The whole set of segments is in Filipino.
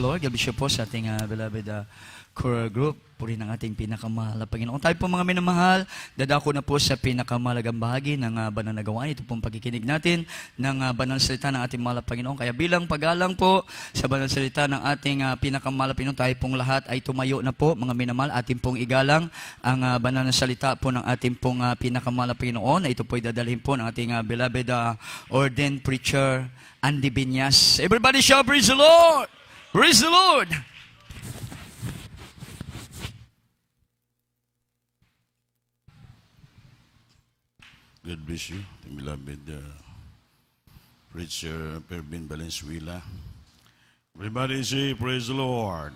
Lord. Gabi siya po sa ating beloved choral group. Puri ng ating pinakamahal na Panginoon. Tayo po mga minamahal, dadako na po sa pinakamalagang bahagi ng banal na gawain. Ito pong pagkikinig natin ng banal salita ng ating mahal na Panginoon. Kaya bilang pagalang po sa banal salita ng ating pinakamahal na Panginoon, tayo pong lahat ay tumayo na po, mga minamahal, ating pong igalang ang banal na salita po ng ating pong pinakamahal na Panginoon. Ito po ay dadalhin po ng ating beloved ordained preacher, Andy Binyas. Everybody shout, praise the Lord! Praise the Lord! God bless you, the beloved preacher Pervin Valenzuela. Everybody say, praise the Lord.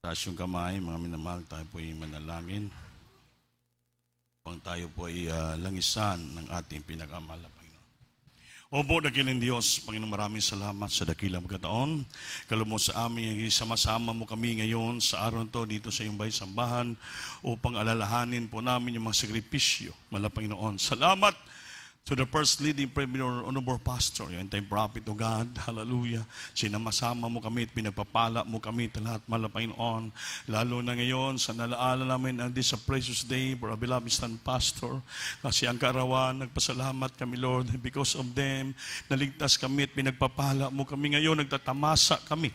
Taas yung kamay, mga minamahal, tayo po ay manalangin. Pang tayo po ay langisan ng ating pinakamahal na Panginoon. Opo, dakilang Diyos, Panginoon, maraming salamat sa dakilang pagkataon. Kalumot sa amin, sama-sama mo kami ngayon sa araw to dito sa iyong bahay sambahan upang alalahanin po namin yung mga sakripisyo. Mala Panginoon, salamat to the first leading premier honorable pastor, yung time prophet of God, hallelujah. Sinamasama mo kami at pinagpapala mo kami lahat, mala Panginoon. Lalo na ngayon, sa nalaala namin ang this a precious day for our beloved stand pastor. Kasi ang kaarawan, nagpasalamat kami, Lord, because of them, naligtas kami at pinagpapala mo kami ngayon, nagtatamasa kami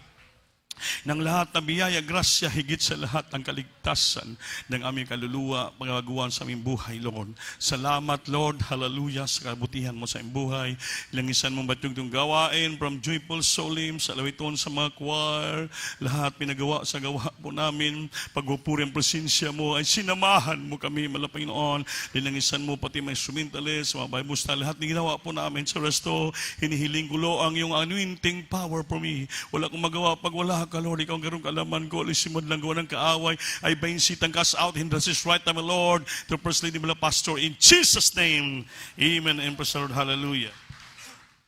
ng lahat na biyaya, grasya, higit sa lahat ang kaligtasan ng aming kaluluwa, pangagawan sa aming buhay, Lord. Salamat, Lord, hallelujah, sa kabutihan mo sa aming buhay. Langisan mong batugtong gawain from Joyful Solim, sa lawiton sa mga choir, lahat pinagawa sa gawa po namin, pagpupuri ang presensya mo, ay sinamahan mo kami, mala Panginoon. Langisan mo pati mga instrumentalists, mga Bible style, lahat ng ginawa po namin sa resto, hinihiling gulo ang iyong anointing power for me. Wala kong magawa pag wala ka, Lord, ikaw ang garong kalaman ko, lisimod lang gawa ng kaaway, ay bainsitang cast out, hindrances right time, Lord, to First Lady Mala Pastor, in Jesus' name, amen, and praise the Lord, hallelujah.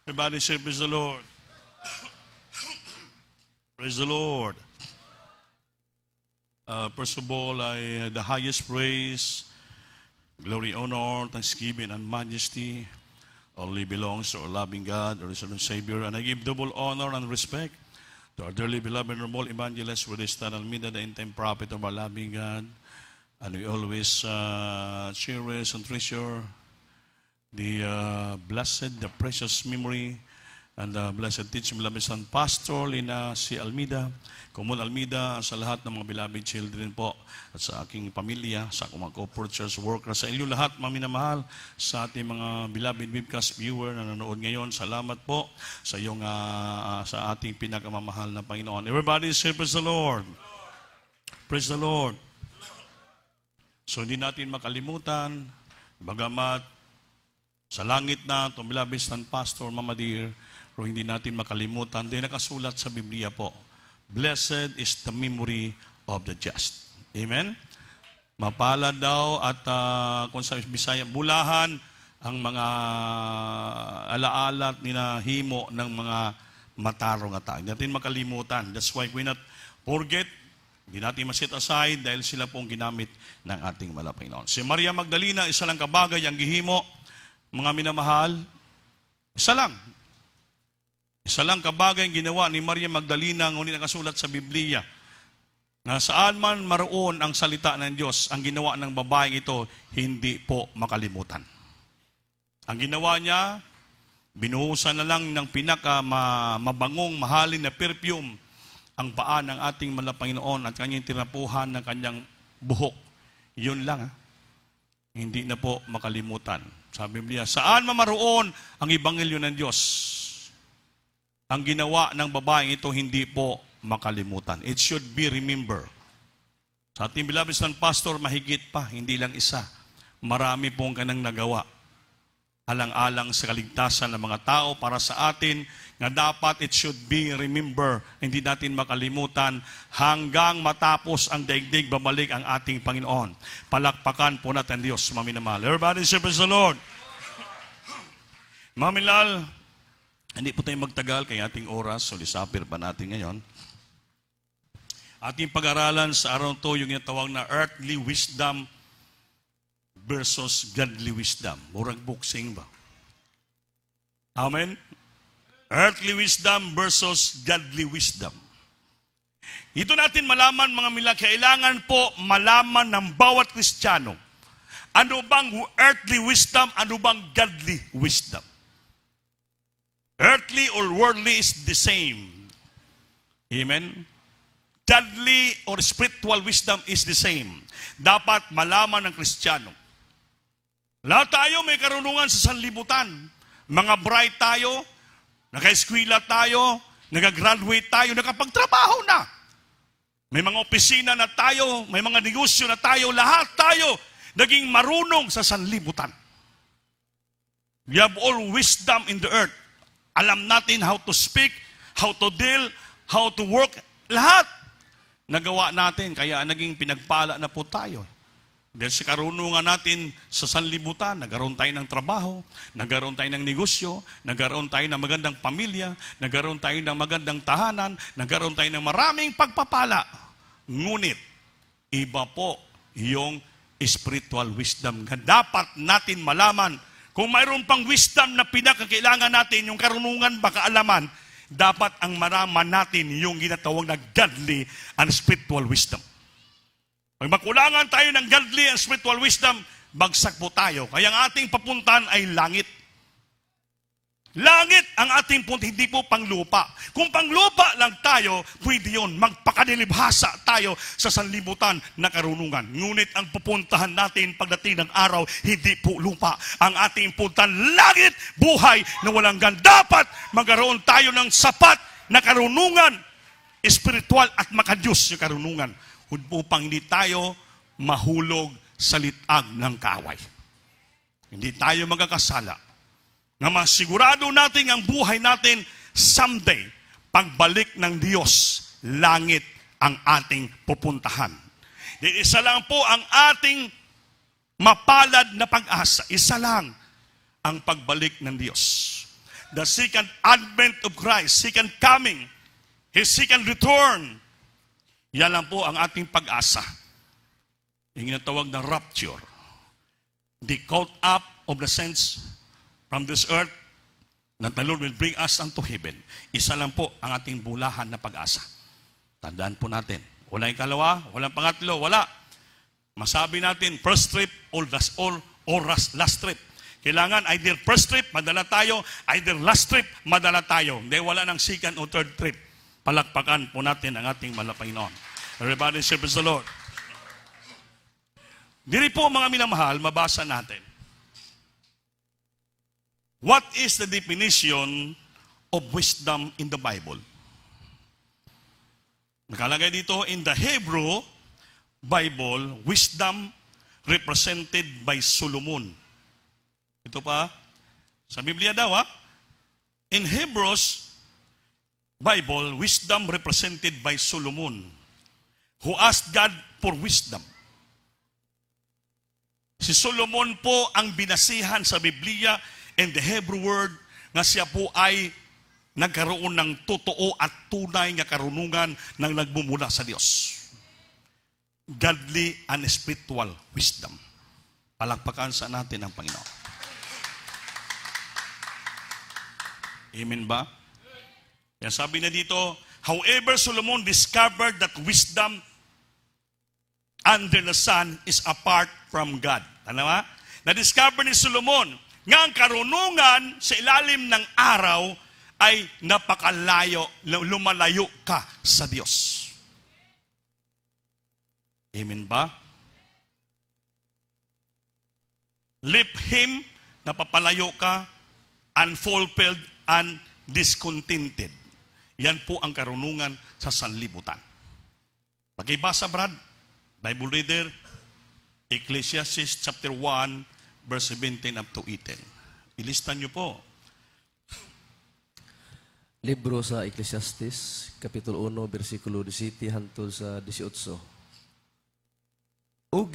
Everybody say, praise the Lord. Praise the Lord. First of all, the highest praise, glory, honor, thanksgiving, and majesty only belongs to our loving God, our risen Savior, and I give double honor and respect to our dearly beloved and noble evangelist, with his stand Almeida, the end-time prophet of our loving God, And we always cherish and treasure the blessed, the precious memory, and the blessed teaching, beloved son, Pastor Lina C. Almida, Kumul Almida, sa lahat ng mga beloved children po, at sa aking pamilya, sa mga corporate church workers, sa inyo lahat, mga minamahal, sa ating mga beloved webcast viewer na nanonood ngayon, salamat po sa iyong, sa ating pinakamamahal na Panginoon. Everybody say, praise the Lord. Praise the Lord. So hindi natin makalimutan, bagamat sa langit na itong beloved son, Pastor Mama Dear, pero hindi natin makalimutan, din nakasulat sa Biblia po, blessed is the memory of the just. Amen? Mapalad daw at kung sa Bisaya, bulahan ang mga alaala at ninahimo ng mga matarong nga tao. Hindi natin makalimutan. That's why we not forget. Hindi natin masit aside dahil sila pong ginamit ng ating Panginoon. Si Maria Magdalena, isa lang kabagay ang gihimo, mga minamahal, isa lang. Isa lang kabagay ang ginawa ni Maria Magdalena, ngunit nakasulat sa Biblia, na saan man maroon ang salita ng Diyos, ang ginawa ng babaeng ito, hindi po makalimutan. Ang ginawa niya, binuhusan na lang ng mabangong, mahalin na perfume, ang paa ng ating Panginoon at kanyang tinapuhan ng kanyang buhok. Yun lang. Hindi na po makalimutan. Sa Biblia, saan mamaroon ang Ebanghelyo ng Diyos? Ang ginawa ng babaeng ito hindi po makalimutan. It should be remembered. Sa ating beloved son, Pastor, mahigit pa, hindi lang isa. Marami pong kanang nagawa. Alang-alang sa kaligtasan ng mga tao para sa atin, nga dapat it should be remembered. Hindi natin makalimutan hanggang matapos ang daigdig, babalik ang ating Panginoon. Palakpakan po natin Diyos, maminamahal. Everybody say praise the Lord. Mamilal, hindi po tayo magtagal kay ating oras, so lisapir pa natin ngayon. Ating pag-aralan sa araw to yung tinatawag na earthly wisdom versus godly wisdom. Murag boxing ba? Amen? Earthly wisdom versus godly wisdom. Ito natin malaman, mga mila, kailangan po malaman ng bawat Kristiyano. Ano bang earthly wisdom, ano bang godly wisdom? Earthly or worldly is the same. Amen? Godly or spiritual wisdom is the same. Dapat malaman ng Kristiyano. Lahat tayo may karunungan sa sanlibutan. Mga bright tayo, naka-eskwela tayo, nag-graduate tayo, nakapagtrabaho na. May mga opisina na tayo, may mga negosyo na tayo, lahat tayo naging marunong sa sanlibutan. We have all wisdom in the earth. Alam natin how to speak, how to deal, how to work, lahat. Nagawa natin, kaya naging pinagpala na po tayo. Dahil sa karunungan natin sa sanlibutan, nagkaroon tayo ng trabaho, nagkaroon tayo ng negosyo, nagkaroon tayo ng magandang pamilya, nagkaroon tayo ng magandang tahanan, nagkaroon tayo ng maraming pagpapala. Ngunit, iba po yung spiritual wisdom na dapat natin malaman. Kung mayroon pang wisdom na pinakakailangan natin, yung karunungan ba kaalaman, dapat ang maraman natin yung ginatawag na godly and spiritual wisdom. Pag makulangan tayo ng godly and spiritual wisdom, bagsak po tayo. Kaya ang ating papuntahan ay langit. Langit ang ating punta, hindi po panglupa. Kung panglupa lang tayo, pwede yun. Magpakanilibhasa tayo sa sanlibutan na karunungan. Ngunit ang pupuntahan natin pagdating ng araw, hindi po lupa. Ang ating puntahan, langit, buhay na walang gan. Dapat magkaroon tayo ng sapat na karunungan, espiritual at makadiyos yung karunungan. Upang hindi tayo mahulog sa litag ng kaaway. Hindi tayo magkakasala. Na masigurado natin ang buhay natin someday, pagbalik ng Diyos, langit ang ating pupuntahan. Isa lang po ang ating mapalad na pag-asa. Isa lang ang pagbalik ng Diyos. The second advent of Christ, second coming, His second return. Yan lang po ang ating pag-asa. Yung ginatawag na rapture. The caught up of the saints from this earth that the Lord will bring us unto heaven. Isa lang po ang ating bulahan na pag-asa. Tandaan po natin. Walang ikalawa, walang pangatlo, wala. Masabi natin, first trip or last trip. Kailangan either first trip, madala tayo, either last trip, madala tayo. Hindi, wala ng second o third trip. Palakpakan po natin ang ating Panginoon. Everybody say praise the Lord. Diri po mga minamahal, mabasa natin. What is the definition of wisdom in the Bible? Nakalagay dito, in the Hebrew Bible, wisdom represented by Solomon. Ito pa, sa Biblia daw in Hebrews Bible, wisdom represented by Solomon, who asked God for wisdom. Si Solomon po ang binasihan sa Biblia and the Hebrew word nga siya po ay nagkaroon ng totoo at tunay nga karunungan ng nagmumula sa Diyos. Godly and spiritual wisdom. Palakpakan sa natin ang Panginoon. Amen ba? Yan sabi na dito, however, Solomon discovered that wisdom under the sun is apart from God. Ano ba? Na-discover ni Solomon nga ang karunungan sa ilalim ng araw ay napakalayo, lumalayo ka sa Diyos. Amen ba? Leave Him, napapalayo ka, unfulfilled and discontented. Yan po ang karunungan sa sanlibutan. Pakibasa, Brad, Bible reader, Ecclesiastes chapter 1, verse 17 up to 18. Ilistan niyo po. Libro sa Ecclesiastes, Kapitulo 1, versikulo 17 hangtod sa 18. O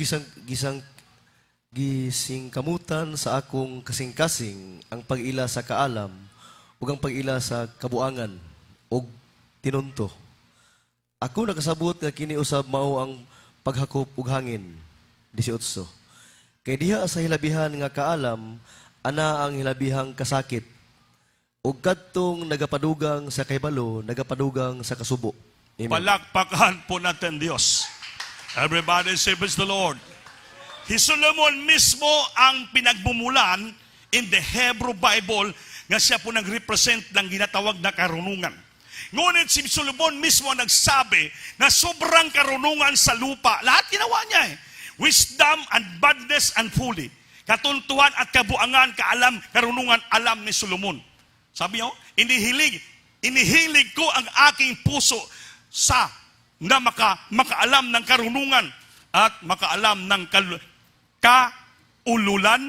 gising kamutan sa akong kasing-kasing ang pag-ila sa kaalam ug ang pag-ila sa kabuangan ug tinunto. Ako nakasabot nga kini usab mao ang paghakop ug hangin. 18. Kay diha sa hilabihan nga kaalam ana ang hilabihang kasakit ug kadtong nagapadugang sa kahibalo nagapadugang sa kasubo. Amen. Palakpakan po natin Diyos. Everybody say praise the Lord. Si Solomon mismo ang pinagmumulan in the Hebrew Bible nga siya po nag-represent ng ginatawag na karunungan. Ngunit si Solomon mismo nagsabi na sobrang karunungan sa lupa. Lahat ginawa niya Wisdom and badness and folly. Katuntuhan at kabuangan, kaalam, karunungan, alam ni Solomon. Sabi niyo, inihilig ko ang aking puso sa na makaalam ng karunungan at makaalam ng kaululan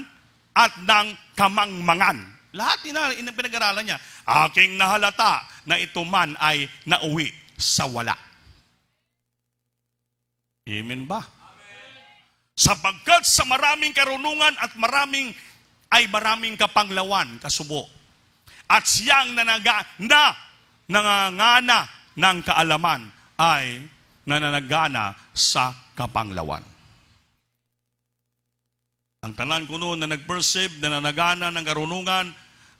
at ng kamangmangan. Lahat pinag-aralan niya. Aking nahalata na ito man ay nauwi sa wala. Amen ba? Sapagkat sa maraming karunungan at maraming kapanglawan, kasubo. At siyang nangangana ng kaalaman ay nananagana sa kapanglawan. Ang tanan ko noon na nag-perceive, nananagana ng karunungan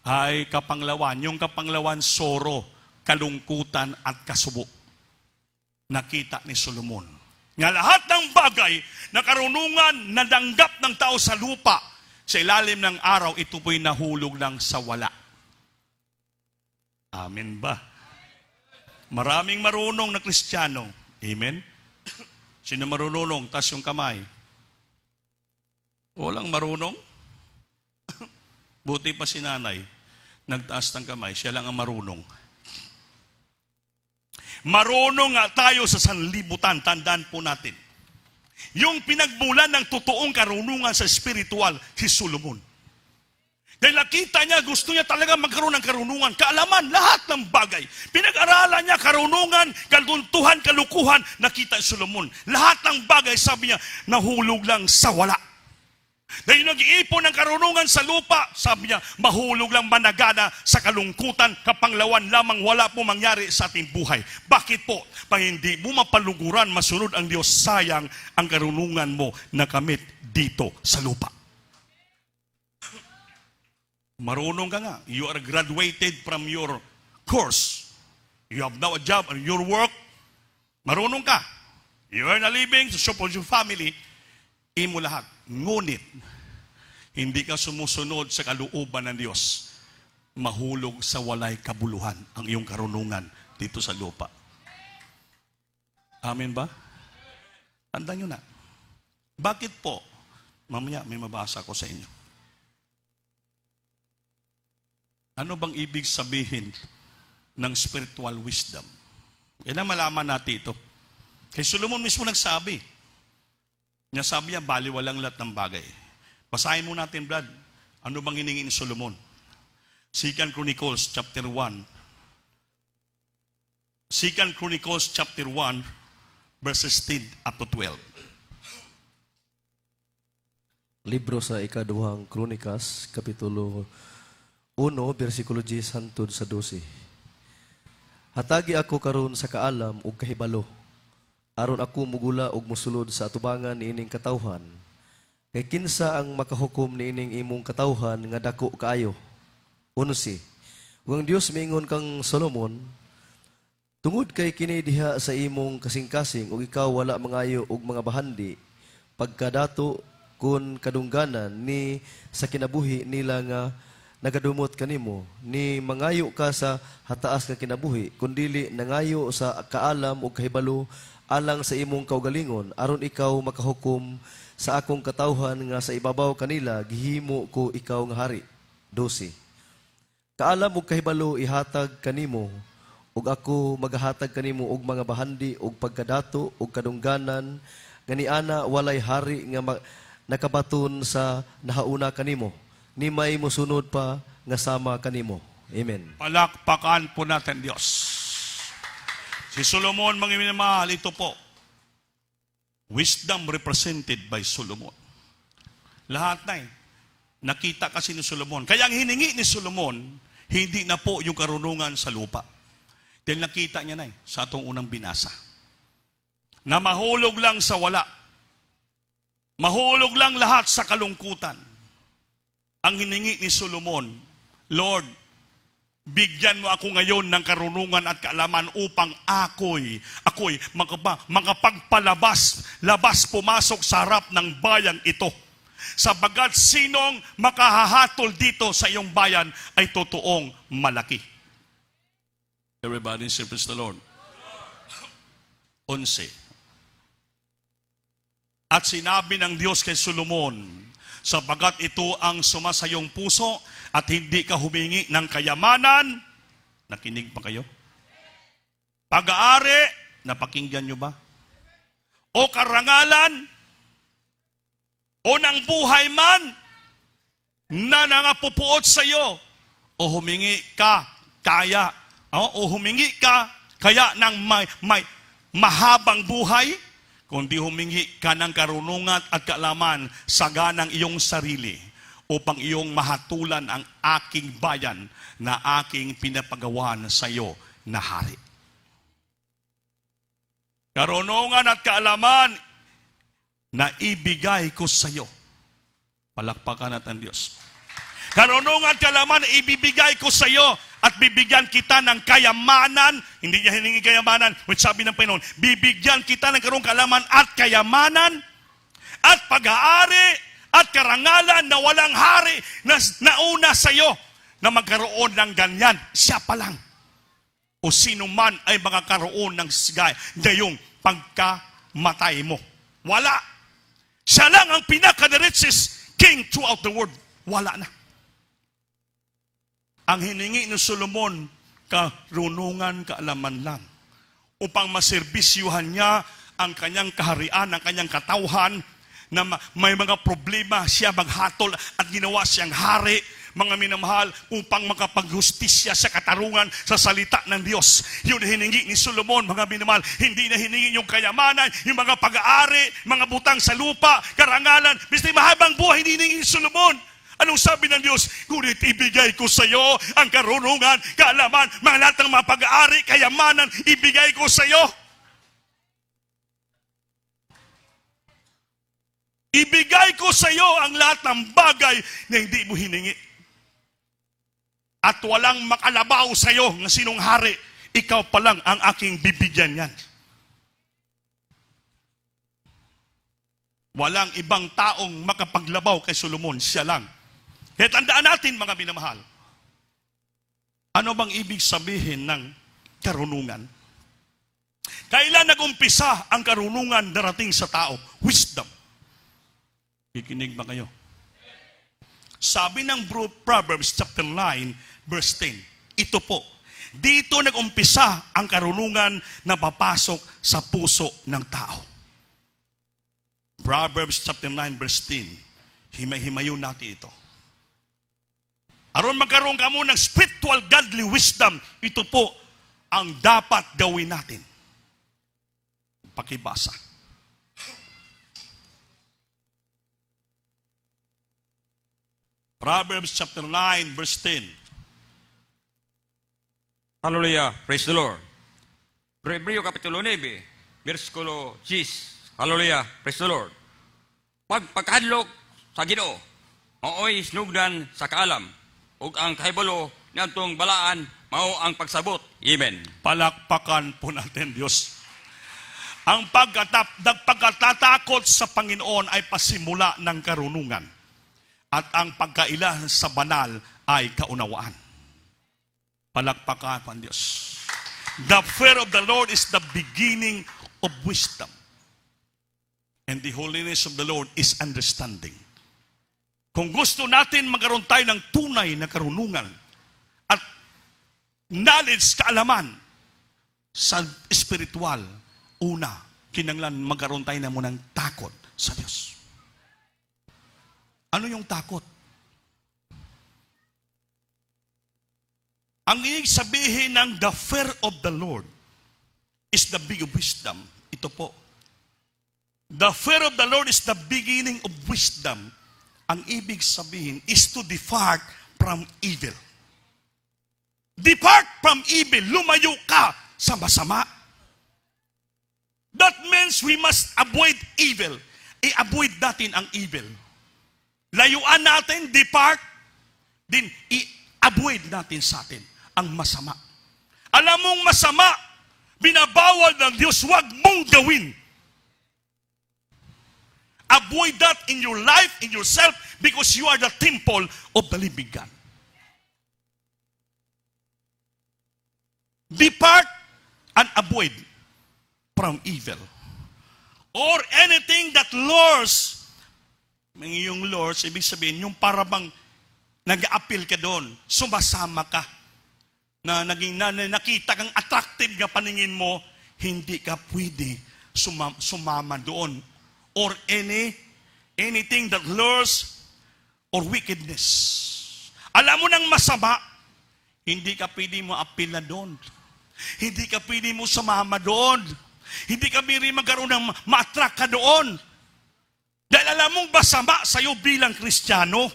ay kapanglawan. Yung kapanglawan, soro, kalungkutan at kasubo. Nakita ni Solomon. Nga lahat ng bagay na karunungan na danggap ng tao sa lupa, sa ilalim ng araw, ito po'y nahulog lang sa wala. Amen ba? Maraming marunong na Kristiyano. Amen? Sino marunong? Tas yung kamay. Walang marunong. Buti pa si nanay. Nagtaas ng kamay. Siya lang ang marunong. Marunong nga tayo sa sanlibutan. Tandaan po natin. Yung pinagmulan ng totoong karunungan sa spiritual, si Solomon. Dahil nakita niya, gusto niya talaga magkaroon ng karunungan, kaalaman, lahat ng bagay. Pinag-aralan niya, karunungan, kaluntuhan, kalukuhan, nakita si Solomon. Lahat ng bagay, sabi niya, nahulog lang sa wala. Dahil nag-iipon ng karunungan sa lupa, sabi niya, mahulog lang managana sa kalungkutan, kapanglawan lamang, wala po mangyari sa ating buhay. Bakit po? Pag hindi mo mapaluguran, masunod ang Diyos, sayang ang karunungan mo na kamit dito sa lupa. Marunong ka nga. You are graduated from your course. You have now a job and your work. Marunong ka. You earn a living to support your family. imo lahat. Ngunit, hindi ka sumusunod sa kalooban ng Diyos, mahulog sa walay kabuluhan ang iyong karunungan dito sa lupa. Amen ba? Tandaan nyo na. Bakit po? Mamaya may mabasa ko sa inyo. Ano bang ibig sabihin ng spiritual wisdom? Kaya na malaman natin ito. Kay Solomon mismo nagsabi. Sabi niya, baliwalang lahat ng bagay. Basahin mo natin, Brad. Ano bang hiningi ni Solomon? 2 Chronicles chapter 1. 2 Chronicles chapter 1, verses 10 up to 12. Libro sa ikaduhang Kronikas, Kapitulo 1, versikulo 10 hangtod sa 12. Hatagi ako karon sa kaalam ug kahibalo, aron ako mugula ug mosulod sa atubangan niining katawhan. Kay kinsa ang makahukom niining imong katawhan nga dako kaayo? 11. Ug ang Dios miingon kang Solomon, tungod kay kini diha sa imong kasing-kasing ug ikaw wala mangayo og mga bahandi, pagkadato kun kadungganan ni sa kinabuhi nila nga nagadumot kanimo, ni mangayo ka sa hataas nga kinabuhi, kundili nangayo sa kaalam ug kahibalo alang sa imong kaugalingon, aron ikaw makahukom sa akong katawhan nga sa ibabaw kanila gihimo ko ikaw nga hari. 12. Kaalam ug kahibalo ihatag kanimo, ug ako magahatag kanimo og mga bahandi ug pagkadato ug kadungganan nga niana walay hari nga nakabaton sa nahauna kanimo, ni may mosunod pa nga sama kanimo. Amen. Palakpakan po natin Diyos. Si Solomon, mga minamahal, ito po. Wisdom represented by Solomon. Lahat na nakita kasi ni Solomon. Kaya ang hiningi ni Solomon, hindi na po yung karunungan sa lupa. Dahil nakita niya na sa atong unang binasa. Na mahulog lang sa wala. Mahulog lang lahat sa kalungkutan. Ang hiningi ni Solomon, Lord, bigyan mo ako ngayon ng karunungan at kaalaman upang ako'y labas pumasok sa harap ng bayan ito. Sabagat sinong makahahatol dito sa iyong bayan ay totoong malaki. Everybody say praise the Lord. 11. At sinabi ng Diyos kay Solomon, sabagat ito ang sumasayong puso at hindi ka humingi ng kayamanan, nakinig pa kayo? Pag-aari, napakinggan nyo ba? O karangalan, o ng buhay man, na nangapupuot sa iyo, o humingi ka, kaya, o humingi ka, kaya ng may mahabang buhay, kundi humingi ka ng karunungan at kaalaman sa ganang iyong sarili upang iyong mahatulan ang aking bayan na aking pinapagawan sa iyo na hari. Karunungan at kaalaman na ibigay ko sa iyo. Palakpakan natin Diyos. Karunungan at kaalaman na ibibigay ko sa iyo at bibigyan kita ng kayamanan. Hindi niya hiningi kayamanan. Which sabi ng Panginoon, bibigyan kita ng karunungan, kaalaman at kayamanan at pag-aari at karangalan na walang hari na nauna sa iyo na magkaroon ng ganyan. Siya pa lang. O sino man ay makakaroon ng gayong pagkamatay mo. Wala. Siya lang ang pinaka-the richest king throughout the world. Wala na. Ang hiningi ni Solomon, karunungan, kaalaman lang. Upang maserbisyuhan niya ang kanyang kaharian, ang kanyang katawhan, na may mga problema siya maghatol at ginawa siyang hari, mga minamahal, upang makapaghustisya sa katarungan sa salita ng Diyos. Yun hiningi ni Solomon, mga minamahal. Hindi na hiningi yung kayamanan, yung mga pag-aari, mga butang sa lupa, karangalan, basta mahabang buhay, hindi hiningi ni Solomon. Anong sabi ng Diyos? Ngunit ibigay ko sa iyo ang karunungan, kaalaman, mga lahat ng mga pag-aari, kayamanan, ibigay ko sa iyo. Ibigay ko sa iyo ang lahat ng bagay na hindi mo hiningi. At walang makalabaw sa iyo ng sinong hari, ikaw pa lang ang aking bibigyan yan. Walang ibang taong makapaglabaw kay Solomon, siya lang. Kaya tandaan natin, mga minamahal, ano bang ibig sabihin ng karunungan? Kailan nag-umpisa ang karunungan darating sa tao? Wisdom. Kikinig ba kayo? Sabi ng Proverbs chapter 9, verse 10, ito po, dito nag-umpisa ang karunungan na papasok sa puso ng tao. Proverbs chapter 9, verse 10, himay-himayon natin ito. Aron magkaroon ka mo ng spiritual godly wisdom, ito po ang dapat gawin natin. Pakibasa. Proverbs chapter 9, verse 10. Hallelujah. Praise the Lord. Hebreo Kapitulo 9, versikulo 10. Hallelujah. Praise the Lord. Pagpagkadlok sa Ginoo, mao'y sinugdan sa kaalam, ug ang kahibalo niyadtong balaan mao ang pagsabot. Amen. Palakpakan po natin, Diyos. Ang pagkatatakot sa Panginoon ay pasimula ng karunungan. At ang pagkaila sa banal ay kaunawaan. Palakpakan po ang Diyos. The fear of the Lord is the beginning of wisdom. And the holiness of the Lord is understanding. Kung gusto natin magkaroon tayo ng tunay na karunungan at knowledge, kaalaman sa spiritual, una, kinanglan magkaroon tayo na munang takot sa Diyos. Ano yung takot? Ang ibig sabihin ng the fear of the Lord is the beginning of wisdom. Ito po. The fear of the Lord is the beginning of wisdom. Ang ibig sabihin is to depart from evil. Depart from evil. Lumayo ka sa masama. That means we must avoid evil. I-avoid natin ang evil. Layuan natin, depart, din i-avoid natin sa atin ang masama. Alam mong masama, binabawal ng Diyos, huwag mong gawin. Avoid that in your life, in yourself, because you are the temple of the living God. Depart and avoid from evil. Or anything that lures, yung lures, ibig sabihin, yung parabang nag-a-appeal ka doon, sumasama ka, na nakita kang attractive na paningin mo, hindi ka pwede sumama doon. Or anything that lures or wickedness. Alam mo nang masama, hindi ka pwede mo appeal na doon. Hindi ka pwede mo sumama doon. Hindi ka pwede magkaroon ng ma-attract ka doon. Dahil alam mong masama sa'yo bilang Kristiyano.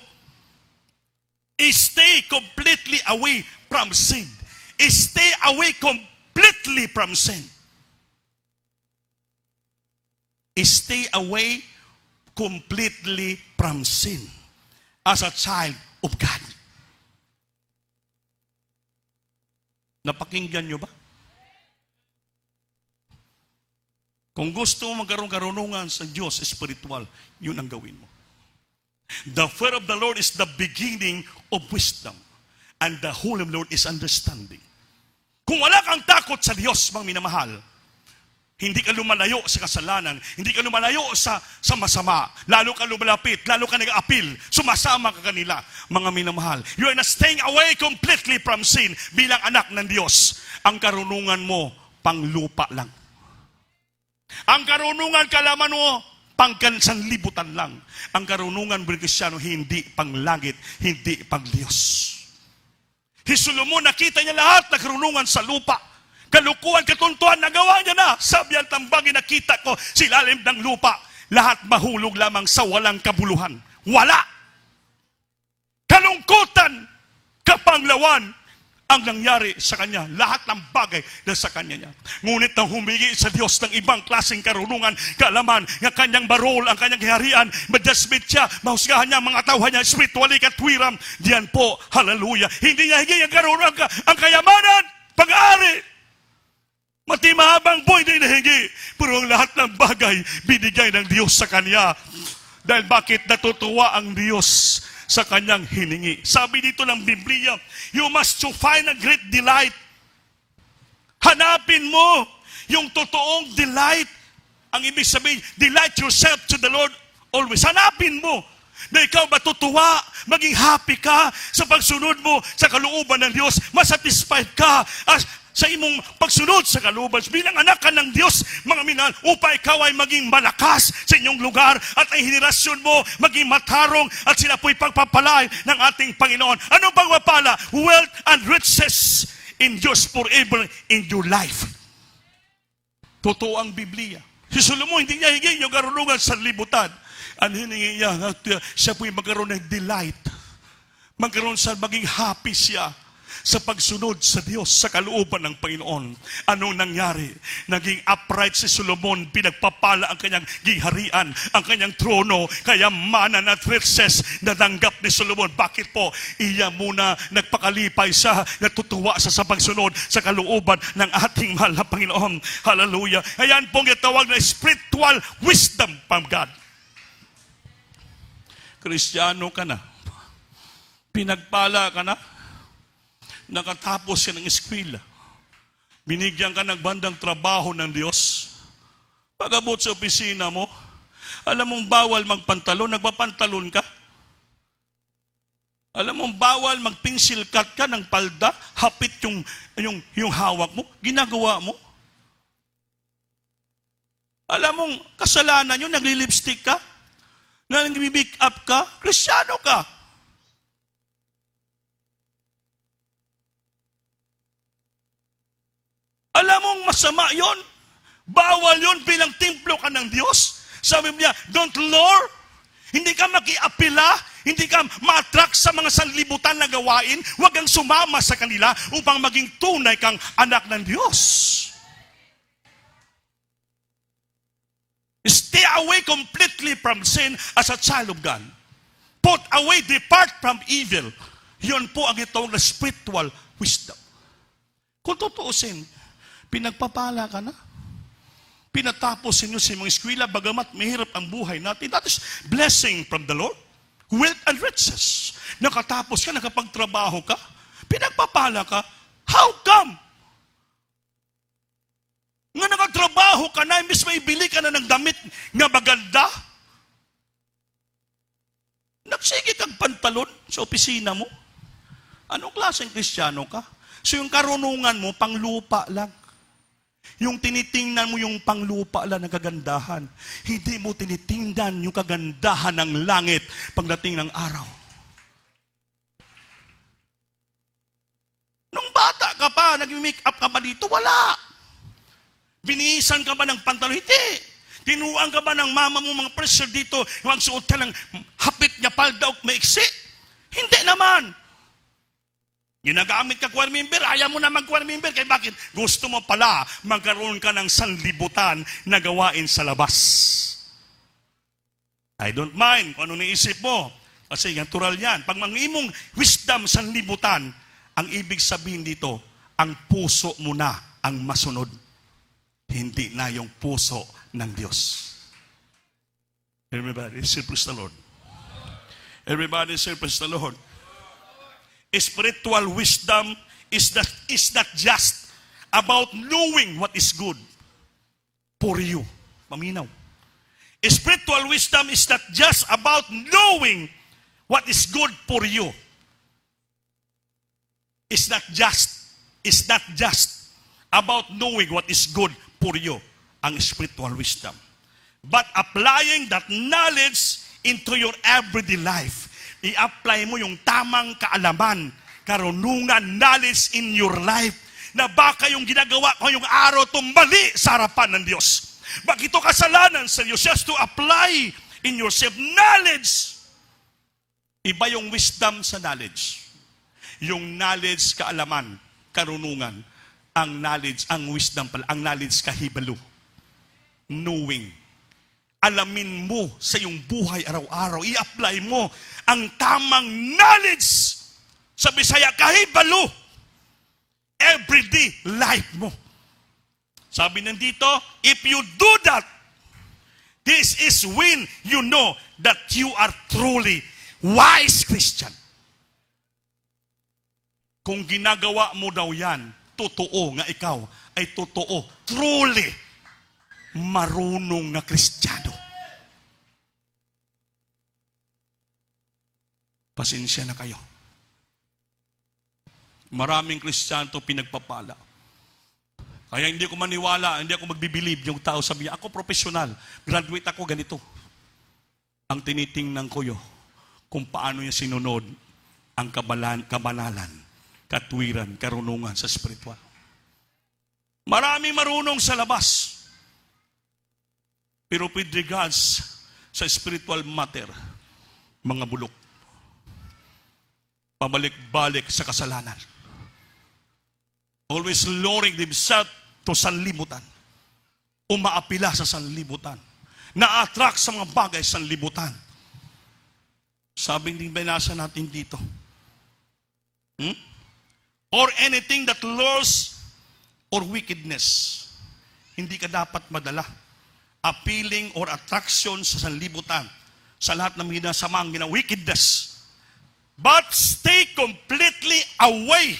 Stay completely away from sin. Stay away completely from sin. Stay away completely from sin as a child of God. Napakinggan nyo ba? Kung gusto mo magkaroon karunungan sa Diyos, spiritual, yun ang gawin mo. The fear of the Lord is the beginning of wisdom. And the Holy Lord is understanding. Kung wala kang takot sa Diyos, mga minamahal, hindi ka lumalayo sa kasalanan, hindi ka lumalayo sa masama, lalo ka lumalapit, lalo ka nag-appeal, sumasama ka kanila, mga minamahal. You are not staying away completely from sin bilang anak ng Diyos. Ang karunungan mo, panglupa lang. Ang karunungan, kalaman mo, pangkansanlibutan lang. Ang karunungan ng Kristyano, hindi panglangit, hindi pangliyos. Solomon, nakita niya lahat na karunungan sa lupa. Kalukuhan, katuntuan, nagawa niya na. Sabi ang tambangin, nakita ko sa ilalim ng lupa. Lahat mahulog lamang sa walang kabuluhan. Wala. Kalungkutan, kapanglawan, ang nangyari sa kanya. Lahat ng bagay na sa kanya niya. Ngunit nang humingi sa Diyos ng ibang klaseng karunungan, kaalaman, ng kanyang barol, ang kanyang harian, madasbit siya, mahusgahan niya ang mga tauhan niya, spiritually katwiram. Diyan po, hallelujah. Hindi niya higay ang karunungan, ang kayamanan, pag-aari. Matimahabang buhay na hinahingi, pero ang lahat ng bagay binigay ng Diyos sa kanya. Dahil bakit natutuwa ang Diyos sa kanyang hiningi? Sabi dito ng Biblia, you must to find a great delight. Hanapin mo yung totoong delight. Ang ibig sabihin, delight yourself to the Lord always. Hanapin mo na ikaw matutuwa, maging happy ka sa pagsunod mo sa kalooban ng Diyos. Masatisfied ka sa imong pagsunod sa kalooban. Bilang anak ka ng Diyos, mga minahal, upang ikaw ay maging malakas sa inyong lugar at ang henerasyon mo maging matarong at sila po'y pagpapalain ng ating Panginoon. Anong pagpapala? Wealth and riches in Diyos forever in your life. Totoo ang Biblia. Si Solomon, hindi niya hingin yung karunungan sa libutan. Ang hiningi niya, siya po'y magkaroon ng delight. Magkaroon sa maging happy siya sa pagsunod sa Diyos, sa kalooban ng Panginoon. Anong nangyari? Naging upright si Solomon, pinagpapala ang kanyang giharian, ang kanyang trono, kaya mana at riches na tanggap ni Solomon. Bakit po? Iya muna nagpakalipay siya, natutuwa sa pagsunod sa kalooban ng ating mahal na Panginoon. Hallelujah. Ayan pong itawag na spiritual wisdom from God. Kristiyano ka na. Pinagpala ka na. Nakatapos ka ng eskwela. Binigyan ka ng bandang trabaho ng Diyos. Pag-abot sa opisina mo, alam mong bawal magpantalon, nagpapantalon ka. Alam mong bawal mag-pencil cut ka ng palda, hapit yung hawak mo, ginagawa mo. Alam mong kasalanan yun, nagli-lipstick ka, nag-make up ka, Kristiyano ka. Alam mong masama yon, bawal yon bilang templo ka ng Diyos. Sabi niya, don't lure, hindi ka makiapila, hindi ka ma-attract sa mga sanlibutan na gawain, huwag kang sumama sa kanila upang maging tunay kang anak ng Diyos. Stay away completely from sin as a child of God. Put away, depart from evil. Yun po ang itawag na spiritual wisdom. Kung tutuusin, pinagpapala ka na. Pinatapos ninyo sa mga eskwela, bagamat mahirap ang buhay natin. That is blessing from the Lord. Wealth and riches. Nakatapos ka, nakapagtrabaho ka, pinagpapala ka. How come? Nga nakatrabaho ka na, imbis maibili ka na ng damit nga maganda, nagsige kang pantalon sa opisina mo. Anong klaseng Kristiyano ka? So yung karunungan mo, panglupa lang. Yung tinitingnan mo yung panglupa lang na kagandahan. Hindi mo tinitingnan yung kagandahan ng langit pagdating ng araw. Nung bata ka pa, nag-make up ka ba dito? Wala. Binihisan ka ba ng pantalon? Hindi. Tinuan ka ba ng mama mo mga pressure dito? Magsuot ka ng hapit niya palda o maiksi? Hindi naman. Ginagamit ka choir member, ayaw mo na mag-choir member. Kaya bakit? Gusto mo pala magkaroon ka ng sanlibutan na gawain sa labas. I don't mind kung ano naisip mo. Kasi natural yan. Pag mangimong wisdom sanlibutan, ang ibig sabihin dito, ang puso mo na ang masunod. Hindi na yung puso ng Diyos. Everybody say praise the Lord. Everybody say praise the Lord. Spiritual wisdom is not just about knowing what is good for you. Paminaw. Spiritual wisdom is not just about knowing what is good for you. It's not just about knowing what is good for you, ang spiritual wisdom. But applying that knowledge into your everyday life. I-apply mo yung tamang kaalaman, karunungan, knowledge in your life, na baka yung ginagawa ko yung araw mali sa harapan ng Diyos. Bakit ito kasalanan sa Diyos? Just to apply in yourself knowledge. Iba yung wisdom sa knowledge. Yung knowledge, kaalaman, karunungan. Ang knowledge, ang wisdom pala, ang knowledge kahibalo. Knowing. Alamin mo sa iyong buhay araw-araw. I-apply mo ang tamang knowledge sa Bisaya kahibalo. Everyday life mo. Sabi nandito, if you do that, this is when you know that you are truly wise Christian. Kung ginagawa mo daw yan, totoo nga ikaw ay totoo, truly marunong na Kristiyano. Pasensya na kayo. Maraming Kristiyano pinagpapala. Kaya hindi ko maniwala, hindi ako magbibilib yung tao sabi niya, ako professional, graduate ako ganito. Ang tinitingnan ko kung paano niya sinunod ang kabanalan, katwiran, karunungan sa spiritual. Maraming marunong sa labas. Pero with regards sa spiritual matter, mga bulok. Pabalik-balik sa kasalanan. Always luring themselves to sanlibutan. Umaapila sa sanlibutan. Na-attract sa mga bagay sa sanlibutan. Sabi din binasa natin dito. Or anything that lures or wickedness. Hindi ka dapat madala. Appealing or attraction sa sanlibutan. Sa lahat ng minasamang wickedness. But stay completely away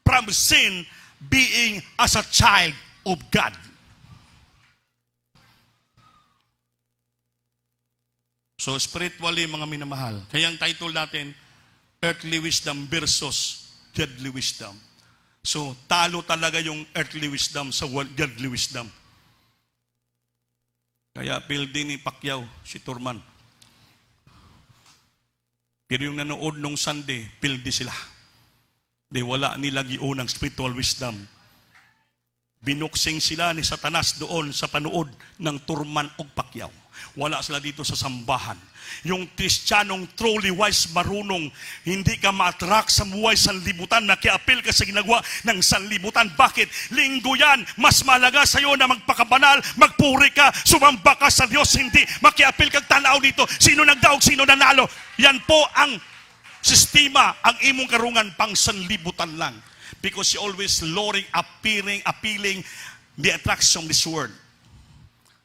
from sin, being as a child of God. So spiritually, mga minamahal, kaya ang title natin, Earthly Wisdom versus Godly Wisdom. So talo talaga yung earthly wisdom sa godly wisdom. Kaya appeal din ni Pacquiao, si Turman. Pero yung nanood nung Sunday, pildi sila. Di wala nila giunang spiritual wisdom. Binuksing sila ni Satanas doon sa panood ng Turman o Pacquiao. Wala sila dito sa sambahan. Yung Kristiyanong truly wise, marunong, hindi ka ma-attract sa buhay sanlibutan, nakiapil ka sa ginagawa ng sanlibutan. Bakit? Linggo yan, mas malaga sa'yo na magpakabanal, magpuri ka, sumamba ka sa Diyos, hindi makiapil kang tanaw dito. Sino nagdaog, sino nanalo? Yan po ang sistema, ang imong karungan pang sanlibutan lang. Because you always luring, appealing the attraction of this world.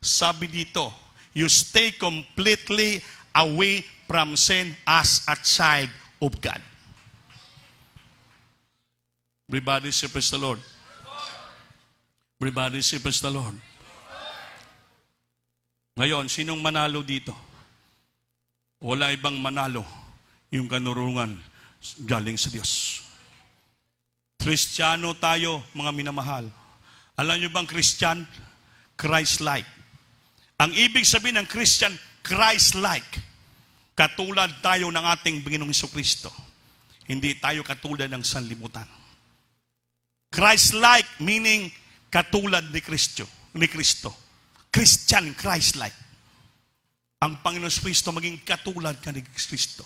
Sabi dito, you stay completely away from sin as a child of God. Everybody say praise the Lord. Everybody say praise the Lord. Ngayon, sinong manalo dito? Wala ibang manalo yung kanurungan galing sa Diyos. Kristiyano tayo, mga minamahal. Alam niyo bang Christian? Christ-like. Ang ibig sabihin ng Christian, Christ-like. Katulad tayo ng ating Panginoong Jesucristo. Hindi tayo katulad ng sanlibutan. Christ-like meaning katulad ni Kristo. Christian, Christ-like. Ang Panginoong Jesucristo maging katulad ka ni Kristo.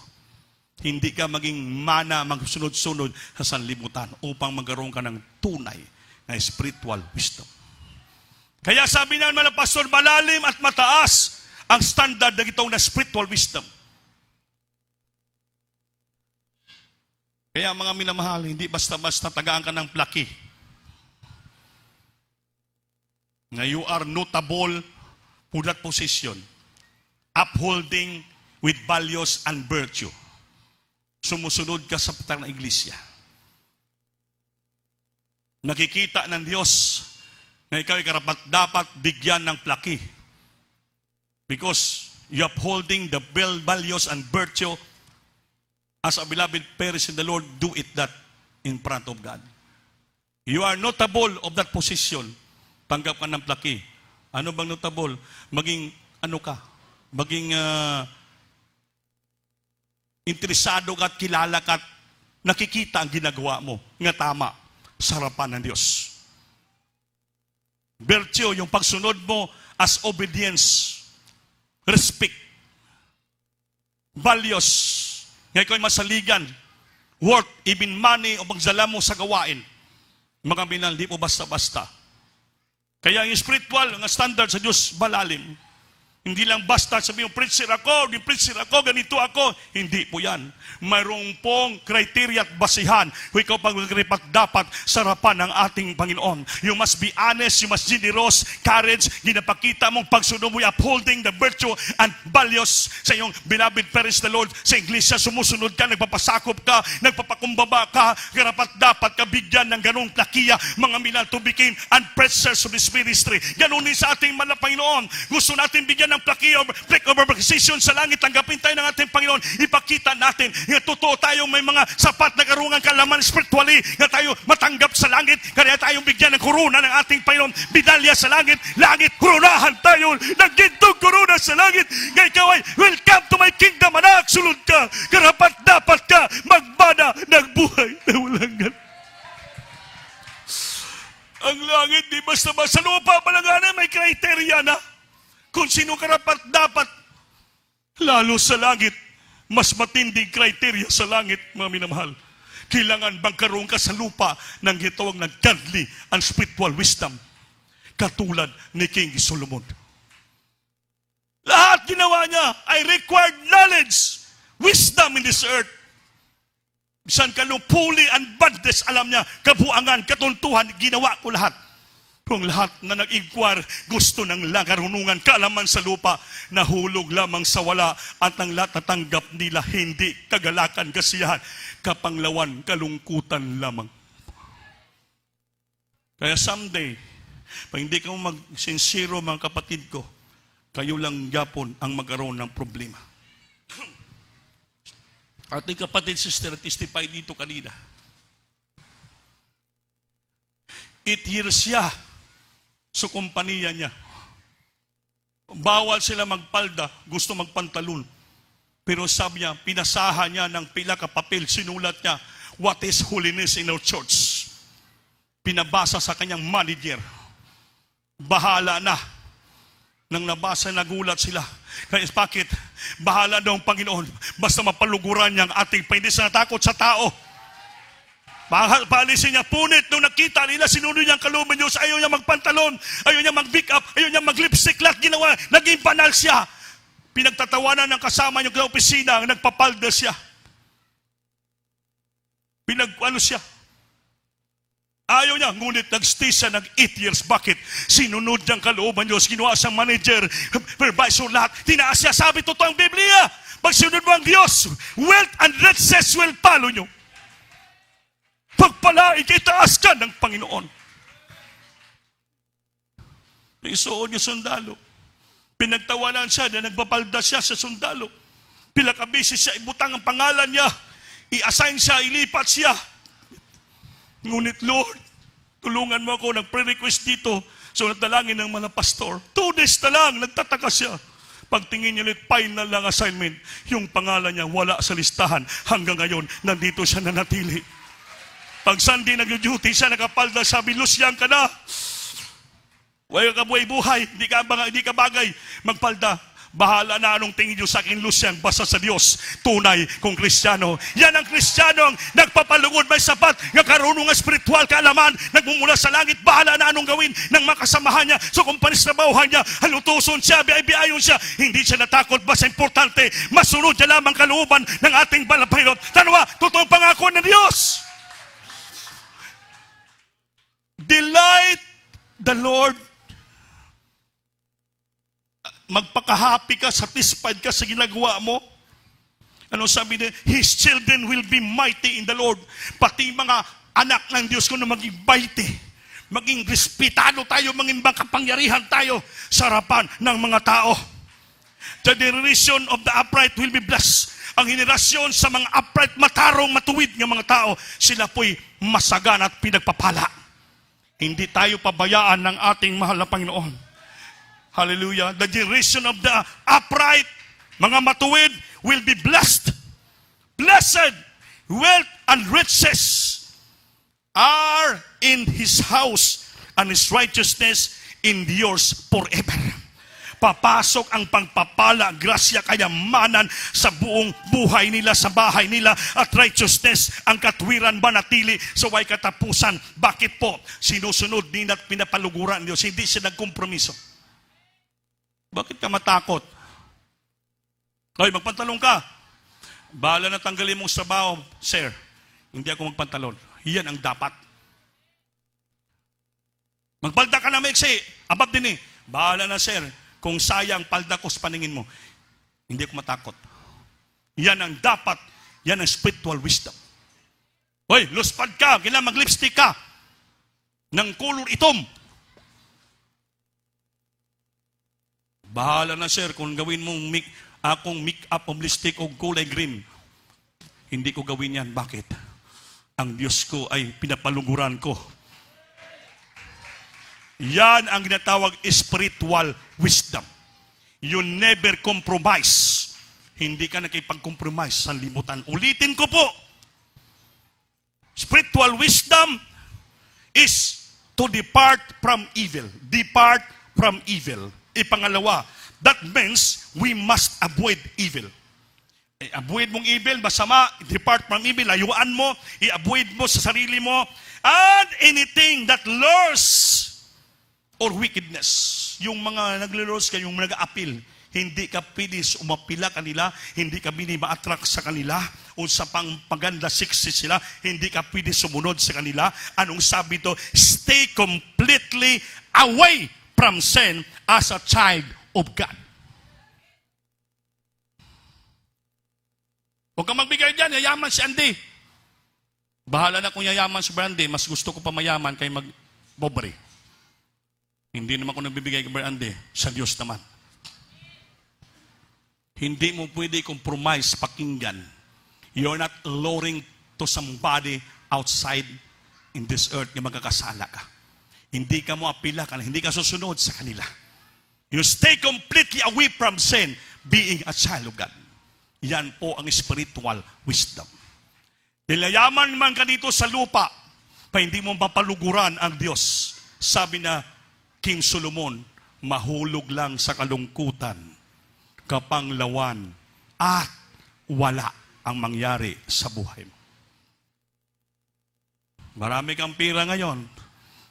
Hindi ka maging magsunod-sunod sa sanlibutan upang magkaroon ka ng tunay na spiritual wisdom. Kaya sabi naman ng pastor, malalim at mataas ang standard na itong na spiritual wisdom. Kaya mga minamahal, hindi basta-basta tagaan ka ng plaki. Na you are notable for that position. Upholding with values and virtue. Sumusunod ka sa patang na iglesia. Nakikita ng Diyos na ikaw ay karapat-dapat bigyan ng plaki. Because you upholding the values and virtue as a beloved parents in the Lord, do it that in front of God. You are notable of that position. Tanggap ka ng plaki. Ano bang notable? Maging interesado ka at kilala ka at nakikita ang ginagawa mo nga tama sa harapan ng Diyos. Virtue, yung pagsunod mo as obedience, respect, values, nga ikaw ay masaligan, work, even money o magdala mo sa gawain. Mga minal, di po basta-basta. Kaya yung spiritual, ang standard sa Diyos, malalim. Hindi lang basta sabi mo, preacher ako, ganito ako. Hindi po yan. Mayroong pong criteria at basihan kung ikaw pag dapat sa harapan ng ating Panginoon. You must be honest, you must generous, courage, ginapakita mong pagsunod mo, upholding the virtue and values sa iyong beloved parents the Lord. Sa iglesia, sumusunod ka, nagpapasakop ka, nagpapakumbaba ka, karapat dapat ka bigyan ng ganong plakiya, mga minal to become and preachers of this ministry. Ganon din sa ating mahal na Panginoon. Gusto natin bigyan ng plakiya, plaque of position sa langit, tanggapin tayo ng ating Panginoon, ipakita natin, nga totoo tayong may mga sapat na karungan kalaman spiritually, nga tayo matanggap sa langit, kaya tayong bigyan ng korona ng ating Panginoon, bidalya sa langit, koronahan tayo, ng gintong korona sa langit, kaya ikaw ay, welcome to my kingdom, anak, sulod ka, karapat dapat ka, magbana ng buhay na walang ganun. Ang langit, di basta-basta lupa palangana, may kriteria na. Kung sino karapat dapat, lalo sa langit, mas matinding kriteria sa langit, mga minamahal. Kailangan bang karoon ka sa lupa ng gitawag ng godly and spiritual wisdom, katulad ni King Solomon. Lahat ginawa niya ay required knowledge, wisdom in this earth. Bisan kalupuli and badness, alam niya, kabuangan, katuntuhan, ginawa ko lahat. Kung lahat na nag-inquire, gusto ng karunungan, kaalaman sa lupa, nahulog lamang sa wala at ang lahat natanggap nila, hindi kagalakan, kasiyahan, kapanglawan, kalungkutan lamang. Kaya someday, pag hindi ka mag-sincero mga kapatid ko, kayo lang yapon ang magkaroon ng problema. Ating kapatid sister testify dito kanina. 8 years siya sa kumpanya niya. Bawal sila magpalda, gusto magpantalon. Pero sabi niya, pinasahan niya ng pila ka papel, sinulat niya, what is holiness in our church? Pinabasa sa kanyang manager. Bahala na. Nang nabasa, nagulat sila. Kaya bakit? Bahala daw ang Panginoon. Basta mapaluguran niya ang ating hindi siya natakot sa tao. Paalisin niya, punit. Nung nakita nila, sinunod niya ang kalooban Diyos. Ayaw niya magpantalon. Ayaw niya mag-pick up. Ayaw niya mag-lipstick. Lahat ginawa. Naging banal siya. Pinagtatawanan ng kasama niyo sa opisina. Nagpapalda siya. Siya. Ayaw niya, ngunit nag-stay siya ng 8 years. Bakit? Sinunod niyang kalooban Diyos, ginawa siyang manager, supervisor, lahat. Tinaas siya, sabi totoo ang Biblia. Pag sinunod mo ang Diyos, wealth and riches will follow niyo. Pagpalain, itaas ka ng Panginoon. Isuon niya sundalo. Pinagtawanan siya na nagpapalda siya sa sundalo. Pilakabisi siya, ibutang ang pangalan niya. I-assign siya, ilipat siya. Ngunit Lord, tulungan mo ako, nag-pre-request dito. So nagdalangin ng mga pastor. 2 days na lang, nagtataka siya. Pagtingin niya ulit, final lang assignment. Yung pangalan niya wala sa listahan. Hanggang ngayon, nandito siya nanatili. Pag Sunday nag-duty siya, nakapalda, sabi, Lusyang ka na. Huwag ka buhay-buhay, hindi ka bagay. Magpalda. Bahala na anong tingin niyo sa akin, Lusyang, basta sa Diyos, tunay kong Kristiyano. Yan ang Kristiyanong nagpapalugod, may sapat, ng karunungan spiritual, kaalaman, nagmumula sa langit, bahala na anong gawin ng makasamahan niya, so kung panisnabahuhan niya, halutuson siya, biayon siya, hindi siya natakot, basta importante, masunod niya lamang kalooban ng ating Panginoon. Tanwa, totoong pangako ng Diyos. Delight the Lord. Magpaka-happy ka, satisfied ka sa ginagawa mo. Ano sabi niya? His children will be mighty in the Lord. Pati mga anak ng Diyos ko na maging mighty. Maging respetado tayo, maging kapangyarihan tayo sa harapan ng mga tao. The generation of the upright will be blessed. Ang henerasyon sa mga upright, matarong, matuwid ng mga tao, sila po'y masagana at pinagpapala. Hindi tayo pabayaan ng ating mahal na Panginoon. Hallelujah. The generation of the upright, mga matuwid, will be blessed. Blessed, wealth and riches are in His house, and His righteousness endures forever. Papasok ang pagpapala, grasya, kayamanan sa buong buhay nila, sa bahay nila, at righteousness, ang katwiran manatili sa way katapusan. Bakit po? Sinusunod nila at pinapaluguran Diyos. Hindi siya nagkompromiso. Bakit ka matakot? Hoy, magpantalon ka. Bahala na tanggalin mong trabaho, sir. Hindi ako magpantalon. Yan ang dapat. Magpalda ka na maiksi. Abab din eh. Bahala na, sir. Kung sayang palda ko sa paningin mo, hindi ako matakot. Yan ang dapat. Yan ang spiritual wisdom. Hoy, luspad ka. Kailangan mag-lipstick ka. Ng kulor itom. Bahala na, sir, kung gawin mong akong make-up o lipstick o kulay green. Hindi ko gawin yan. Bakit? Ang Diyos ko ay pinapaluguran ko. Yan ang ginatawag spiritual wisdom. You never compromise. Hindi ka nakipag-compromise sa libutan. Ulitin ko po. Spiritual wisdom is to depart from evil. Depart from evil. Ipangalawa, that means we must avoid evil. Avoid mong evil, masama, depart from evil, layuan mo, i-avoid mo sa sarili mo, and anything that lures or wickedness. Yung mga naglalures ka, yung nag-a-appeal, hindi ka pwede umapila kanila, hindi ka pwede ma-attract sa kanila, o sa pangpaganda sexy sila, hindi ka pwede sumunod sa kanila. Anong sabi to? Stay completely away from sin as a child of God. Huwag kang magbigay dyan, yayaman si Andy. Bahala na kung yayaman si Brandy, mas gusto ko pa mayaman kay mag-bobre. Hindi naman ako nagbibigay kay Brandy, sa Diyos naman. Hindi mo pwede compromise pakinggan. You're not luring to somebody outside in this earth na magkakasala ka. Hindi ka mo apila ka, hindi ka susunod sa kanila. You stay completely away from sin, being a child of God. Yan po ang spiritual wisdom. Nilayaman man ka dito sa lupa, pa hindi mo mapaluguran ang Diyos. Sabi na King Solomon, mahulog lang sa kalungkutan, kapanglawan, at wala ang mangyari sa buhay mo. Marami kang pira ngayon,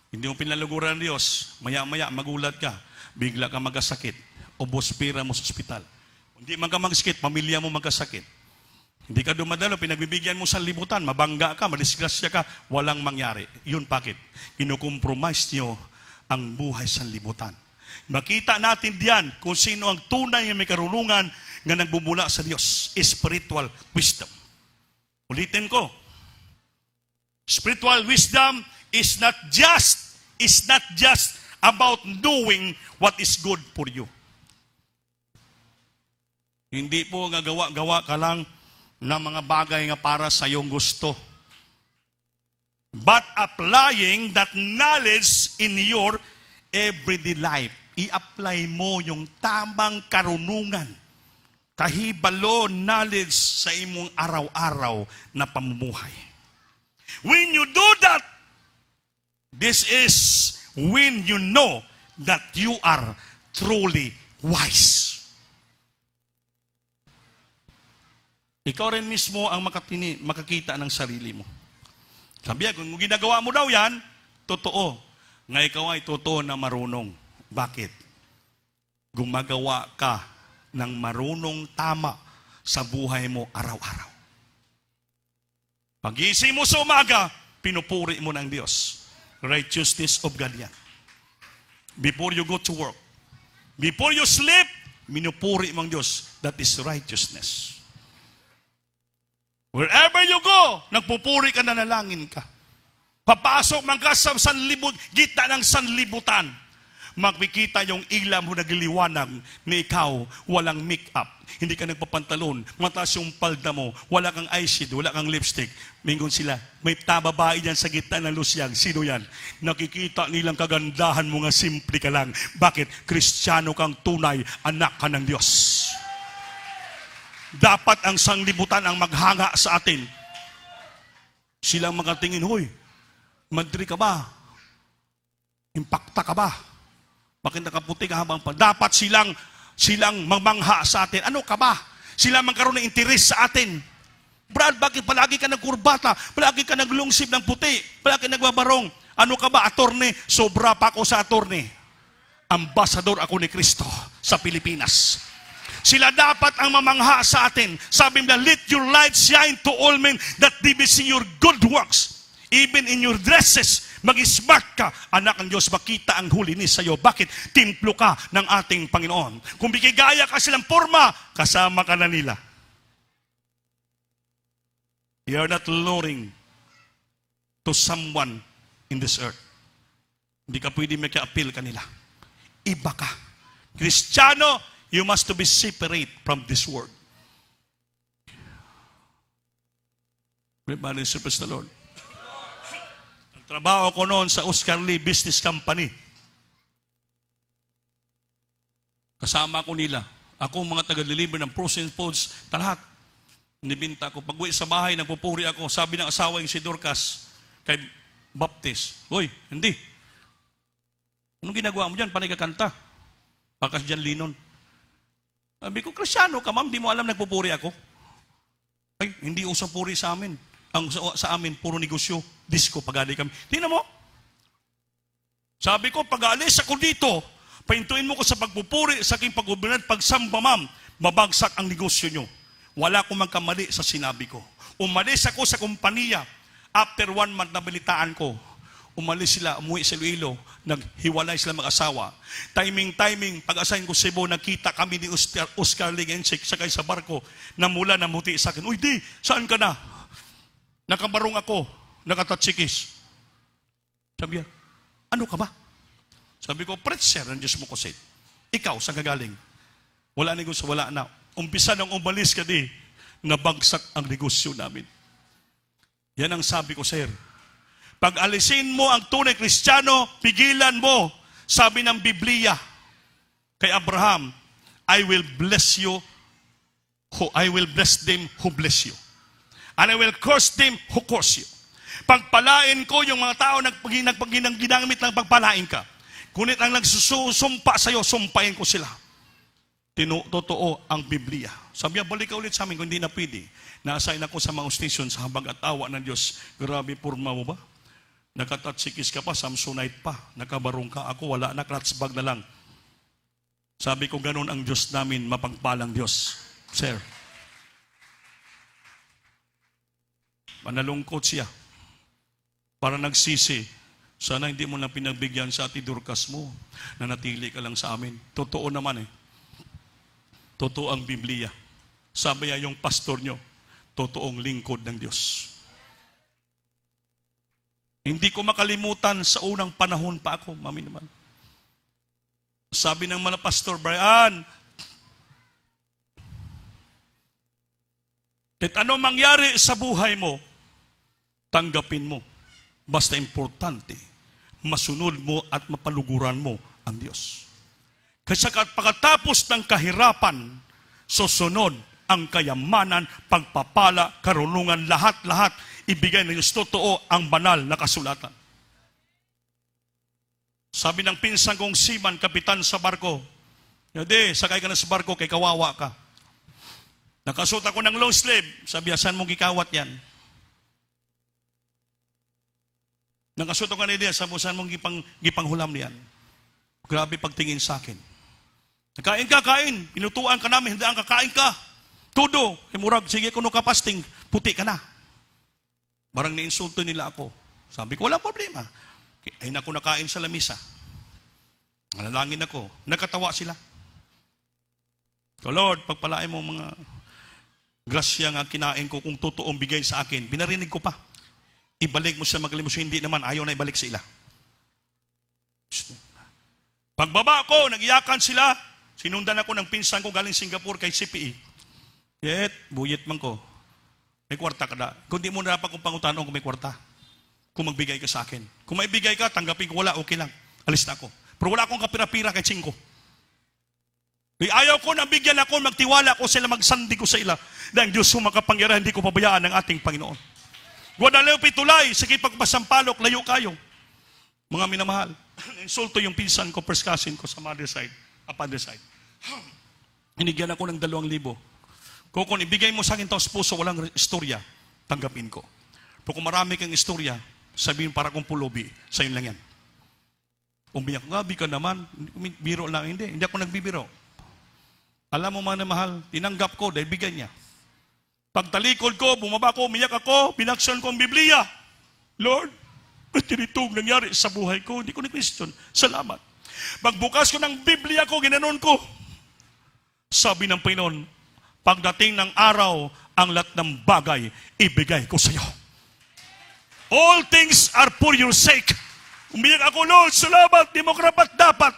hindi mo pinaluguran ang Diyos, maya-maya magulat ka, bigla ka magkasakit, ubos pira mo sa ospital. Hindi man ka magkasakit, pamilya mo magkasakit. Hindi ka dumadalo, pinagbibigyan mo sa libutan, mabangga ka, madisgrasya ka, walang mangyari. Yun bakit? Kinukompromise nyo ang buhay sa libutan. Makita natin diyan kung sino ang tunay na may karunungan na nagbumula sa Diyos. Spiritual wisdom. Ulitin ko. Spiritual wisdom is not just about knowing what is good for you. Hindi po nga gawa ka lang ng mga bagay nga para sa iyong gusto. But applying that knowledge in your everyday life. I-apply mo yung tamang karunungan, kahibalo, knowledge sa imong araw-araw na pamumuhay. When you do that, this is when you know that you are truly wise. Ikaw rin mismo ang makakita ng sarili mo. Sabi kung ginagawa mo daw yan, totoo. Nga ikaw ay totoo na marunong. Bakit? Gumagawa ka ng marunong tama sa buhay mo araw-araw. Pag-isip mo sa umaga, pinupuri mo ng Diyos. Righteousness of God yan. Before you go to work, before you sleep, minupuri mo ang Diyos. That is righteousness. Wherever you go, nagpupuri ka, nanalangin ka. Papasok man ka sa gitna ng sanlibutan, makikita yung ilaw mo nagliliwanag na ikaw walang make-up. Hindi ka nagpapantalon, mataas yung palda mo, wala kang eyeshadow, wala kang lipstick. Mingon sila, may babae dyan sa gitna ng lusyag. Sino yan? Nakikita nilang kagandahan mo nga simple ka lang. Bakit? Kristiyano kang tunay, anak ka ng Diyos. Dapat ang sanglibutan ang maghanga sa atin. Silang makatingin, hoy, madri ka ba? Impakta ka ba? Bakit nakaputi ka habang pa? Dapat silang mamangha sa atin. Ano ka ba? Sila magkaroon ng interes sa atin. Brad, bakit palagi ka nagkurbata? Palagi ka naglungsib ng puti? Palagi ka nagbabarong? Ano ka ba? Attorney? Sobra pa ako sa attorney. Ambasador ako ni Kristo sa Pilipinas. Sila dapat ang mamangha sa atin. Sabi nila, let your light shine to all men that they may see your good works. Even in your dresses, mag-smart ka. Anak ng Diyos, makita ang hulinis sa iyo. Bakit? Templo ka ng ating Panginoon. Kung bigigaya ka silang forma, kasama ka na nila. You are not luring to someone in this earth. Hindi ka pwede maki-appeal kanila. Iba ka. Kristiyano, you must to be separate from this world. Everybody, praise the Lord. Ang trabaho ko noon sa Oscar Lee Business Company. Kasama ko nila. Ako mga taga-deliver ng frozen foods, lahat. Nibinta ko. Pag-uwi sa bahay, nagpupuri ako. Sabi ng asawa yung si Dorcas kay Baptist, "Hoy, hindi. Anong ginagawa mo dyan? Panay ka kanta. Pakas dyan linon." Sabi ko, "Kristyano ka, ma'am. Di mo alam nagpupuri ako." "Ay, hindi usap puri sa amin. Ang sa amin, puro negosyo. Disco, pag-ali kami." Tingnan mo. Sabi ko, "Pag-alis ako dito, paintuin mo ko sa pagpupuri, sa aking pag-ubinad, pagsamba, ma'am, mabagsak ang negosyo nyo." Wala akong magkamali sa sinabi ko. Umalis ako sa kumpanya. After 1 month, nabalitaan ko. Umalis sila, umuwi sa Iloilo. Naghiwalay sila mag-asawa. Timing, pag-assign ko Cebu, nakita kami ni Oscar Ligensik sakay sa barko. Namula, namuti sa akin, "Uy, di, saan ka na?" "Nakabarong ako, nakatatsikis." Sabi niya, "Ano ka ba?" Sabi ko, "Pretzer, ang Diyos mo ko said. Ikaw, saan ka galing?" "Wala negosyo, wala na." Umpisa nang umalis ka di, nabagsak ang negosyo namin. Yan ang sabi ko, sir. Pag alisin mo ang tunay Kristiyano, pigilan mo. Sabi ng Biblia kay Abraham, I will bless them who bless you. And I will curse them who curse you. Pagpalain ko yung mga tao ginamit ng pagpalain ka. Kunit ang nagsusumpa sa'yo, sumpain ko sila. Totoo ang Biblia. Sabi niya, "Balik ka ulit sa amin kung hindi na pwede." Na-assign ako sa mga station sa habag at awa ng Diyos. Grabe, purma mo ba? Nakatatsikis ka pa, Samsonite pa. Nakabarong ka, ako wala na, kratsbag na lang. Sabi ko, ganun ang Diyos namin, mapagpalang Diyos. Sir. Manalungkot siya. Para nagsisi. Sana hindi mo na pinagbigyan sa ati Dorcas mo. Nanatili ka lang sa amin. Totoo naman eh. Totoo ang Biblia. Sabi niya yung pastor nyo, totoong lingkod ng Diyos. Hindi ko makalimutan sa unang panahon pa ako, mami naman. Sabi ng mga pastor, "Brian, kahit ano mangyari sa buhay mo, tanggapin mo. Basta importante, masunod mo at mapaluguran mo ang Diyos. Kasi pagkatapos ng kahirapan, susunod ang kayamanan, pagpapala, karunungan, lahat-lahat, ibigay ng Diyos. Totoo ang banal na kasulatan." Sabi ng pinsan kong seaman, kapitan sa barko, "Hindi, sakay ka na sa barko, kay kawawa ka." Nakasuot ako ng long sleeve. Sabi, "Saan mong gikawat yan?" Nakasuot ako na niya, saan mong gipanghulam niyan? Grabe pagtingin sa akin. "Kain ka, kain. Pinutuan ka namin, hindi ang kakain ka. Tudo. Murag, sige kuno ka fasting, puti ka na." Barang niinsulto nila ako. Sabi ko, "Wala problema." Ay na ako nakain sa lamisa. Nanalangin ako. Nakatawa sila. "So Lord, pagpalain mo mga grasya nga kinain ko kung totoong bigay sa akin." Binarinig ko pa. "Ibalik mo sa magalimusyo." Hindi naman, ayaw na ibalik sa ila. Pagbaba ko, nag-iyakan sila. Sinundan ako ng pinsan ko galing Singapore kay CPE. Buyet man ko. "May kwarta ka na." Kung di mo na dapat kong pangutanong kung may kwarta. Kung magbigay ka sa akin. Kung maibigay ka, tanggapin ko. Wala, okay lang. Alis na ako. Pero wala akong kapira-pira kay Chinko. Ayaw ko na bigyan ako, magtiwala ko sila, magsandi ko sa ila. Dahil Diyos mo makapangyarihan, hindi ko pabayaan ng ating Panginoon. Guadalupe tulay, sige pagpasampalok, layo kayo. Mga minamahal, insulto yung pinsan ko, first cousin ko sa mother side, father side. Inigyan ako ng 2,000. Kung ibigay mo sa akin taos puso, walang istorya, tanggapin ko. Pero kung marami kang istorya, sabihin para kong pulubi, sa'yo lang yan. Umiyak, gabi ka naman. Biro lang, hindi ako nagbibiro. Alam mo mga mahal, tinanggap ko dahil bigay niya. Pagtalikod ko, bumaba ko, umiyak ako, pinaksan ko ang Biblia. Lord, tinitong nangyari sa buhay ko, hindi ko na-question. Salamat. Pagbukas ko ng Biblia ko, ginanon ko. Sabi ng Panginoon, pagdating ng araw, ang lahat ng bagay, ibigay ko sa iyo. All things are for your sake. Umiyak ako, Lord, salamat, di mo karapat dapat.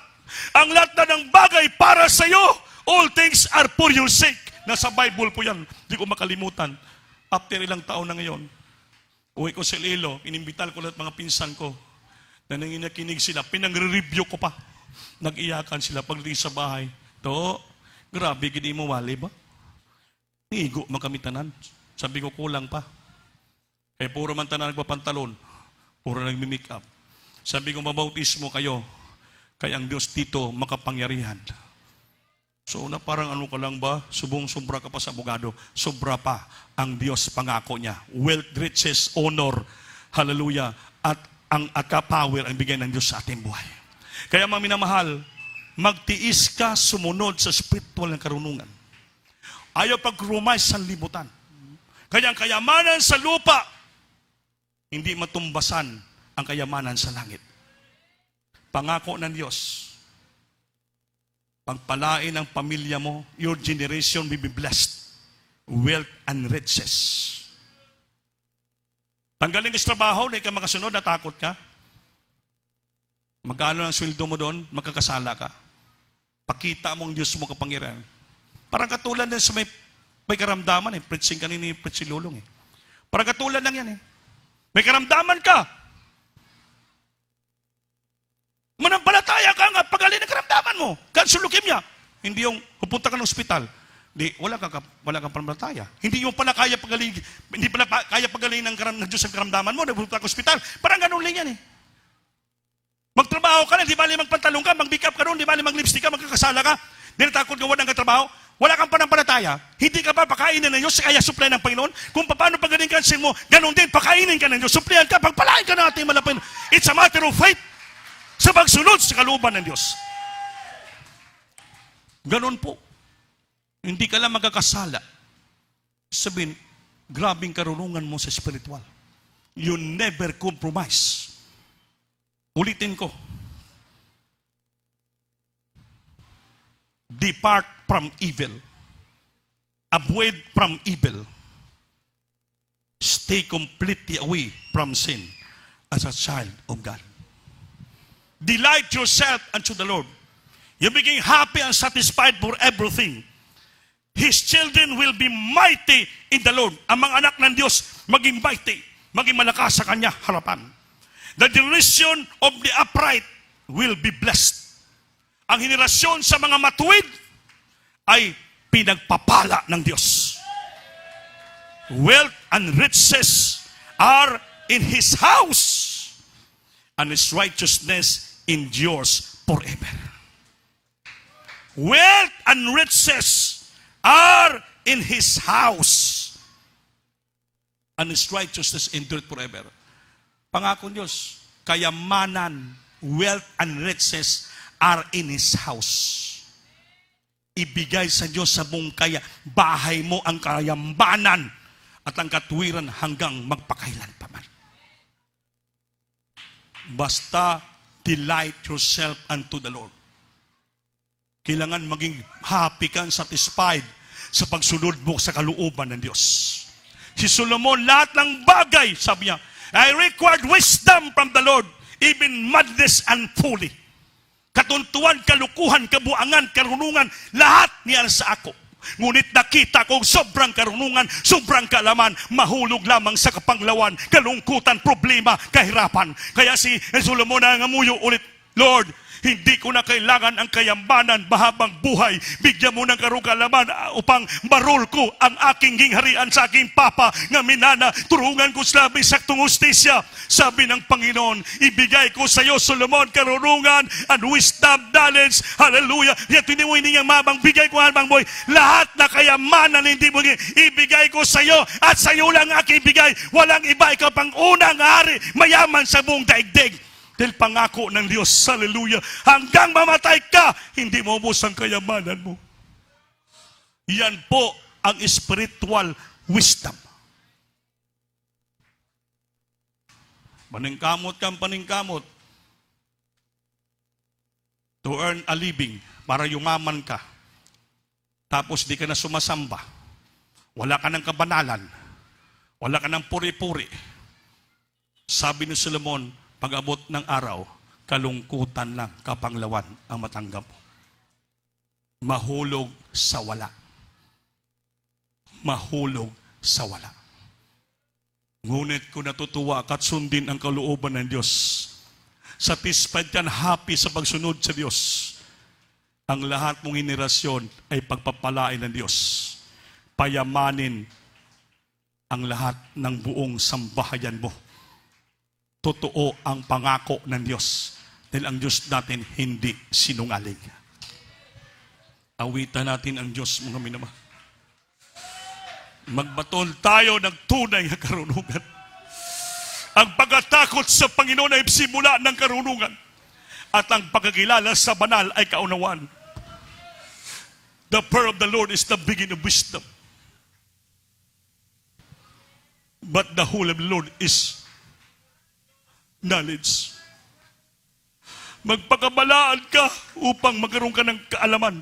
Ang lahat na ng bagay para sa iyo, all things are for your sake. Nasa Bible po yan. Hindi ko makalimutan. After ilang taon na ngayon, uwi ko sa Iloilo, inimbital ko lahat mga pinsan ko. Na nanginakinig sila, pinang-review ko pa. Nag-iyakan sila pagdating sa bahay. To, grabe, gini mo wali ba? Nigo makamitanan. Sabi ko, kulang pa. Eh, puro man tanan nagpapantalon. Puro nagmi-make up. Sabi ko, mabautismo kayo. Kaya ang Diyos dito makapangyarihan. So na parang ano ka lang ba? Subong-sobra ka pa sa abogado. Sobra pa ang Diyos pangako niya. Wealth, riches, honor. Hallelujah. At ang power ang bigay ng Diyos sa ating buhay. Kaya mga minamahal, magtiis ka sumunod sa spiritual ng karunungan. Ayaw pag-rumay sa libutan. Kaya ang kayamanan sa lupa, hindi matumbasan ang kayamanan sa langit. Pangako ng Diyos, pagpalain ang pamilya mo, your generation will be blessed. Wealth and riches. Tanggalin ka sa trabaho, hindi ka makasunod, natakot ka. Magkano ang sweldo mo doon, magkakasala ka. Pakita mo ang Diyos mo kapangyarihan. Parang katulad din sa may karamdaman eh. Preaching kanina ni Preaching Lulong eh. Parang katulad lang yan eh. May karamdaman ka. Manampalataya ka nga, pagaling ng karamdaman mo. Cancer leukemia. Hindi yung pupunta ka ng ospital. Wala kang panampalataya. Hindi yung pala kaya pagaling, hindi pala kaya pagaling ng Diyos ang karamdaman mo, pupunta ka ng ospital. Parang ganun lang yan eh. Magtrabaho ka na, di bali magpantalong ka, mag-make up ka doon, di bali mag-lipstick ka, magkakasala ka, di natakot ka walang katrabaho, wala kang panampalataya, hindi ka ba pakainin ng Diyos, kaya supply ng Panginoon? Kung paano pagaling cancer mo, ganun din, pakainin ka ng Diyos, supplyan ka, pagpalain ka ng ating malapin. It's a matter of faith sa pagsunod sa kalooban ng Diyos. Ganun po. Hindi ka lang magkakasala. Sabihin, grabing karunungan mo sa spiritual. You never compromise. Ulitin ko. Depart from evil. Avoid from evil. Stay completely away from sin as a child of God. Delight yourself unto the Lord. You become happy and satisfied for everything. His children will be mighty in the Lord. Ang mga anak ng Diyos, maging mighty, maging malakas sa Kanya harapan. The generation of the upright will be blessed. Ang henerasyon sa mga matuwid ay pinagpapala ng Diyos. Wealth and riches are in His house, and His righteousness endures forever. Wealth and riches are in His house, and His righteousness endures forever. Pangako Diyos, kayamanan, wealth and riches are in His house. Ibigay sa Diyos sa buong kaya, bahay mo ang kayamanan at ang katuwiran hanggang magpakailan pa man. Basta delight yourself unto the Lord. Kailangan maging happy ka, satisfied sa pagsunod mo sa kalooban ng Diyos. Si Solomon, lahat ng bagay, sabi niya, I required wisdom from the Lord, even madness and folly. Katuntuan, kalukuhan, kabuangan, karunungan, lahat niyan sa ako. Ngunit nakita ko sobrang karunungan, sobrang kaalaman, mahulog lamang sa kapanglawan, kalungkutan, problema, kahirapan. Kaya si Solomon nangamuyo ulit, Lord, hindi ko na kailangan ang kayamanan, mahabang buhay. Bigyan mo ng karugalaman upang marol ko ang aking gingharian sa aking papa nga minana. Turungan ko sa labing saktong ustisya. Sabi ng Panginoon, ibigay ko sa iyo, Solomon, karunungan and wisdom, knowledge. Hallelujah. Yan tinimuin niyang mabang, bigay ko habang buhay. Lahat na kayamanan hindi mo ibigay ko sa iyo at sa iyo lang aking ibigay. Walang iba, ikaw pang unang hari, mayaman sa buong daigdig. Dahil pangako ng Diyos, hallelujah, hanggang mamatay ka, hindi mo ubos ang kayamanan mo. Yan po ang spiritual wisdom. Paningkamot kang paningkamot to earn a living, para yumaman ka. Tapos di ka na sumasamba. Wala ka ng kabanalan. Wala ka ng puri-puri. Sabi ni Solomon, pag-abot ng araw, kalungkutan lang, kapanglawan ang matanggap mo. Mahulog sa wala. Mahulog sa wala. Ngunit kung natutuwa ka at sundin ang kalooban ng Diyos, satisfied ka, happy sa pagsunod sa Diyos, ang lahat mong henerasyon ay pagpapalain ng Diyos. Payamanin ang lahat ng buong sambahayan mo. Totoo ang pangako ng Diyos. Dahil ang Diyos natin hindi sinungaling. Awitan natin ang Diyos, mga minamahal. Magbatol tayo ng tunay na karunungan. Ang pagkatakot sa Panginoon ay simula ng karunungan. At ang pagkakilala sa banal ay kaunawaan. The fear of the Lord is the beginning of wisdom. But the whole of the Lord is knowledge. Magpakabalaan ka upang magkaroon ka ng kaalaman.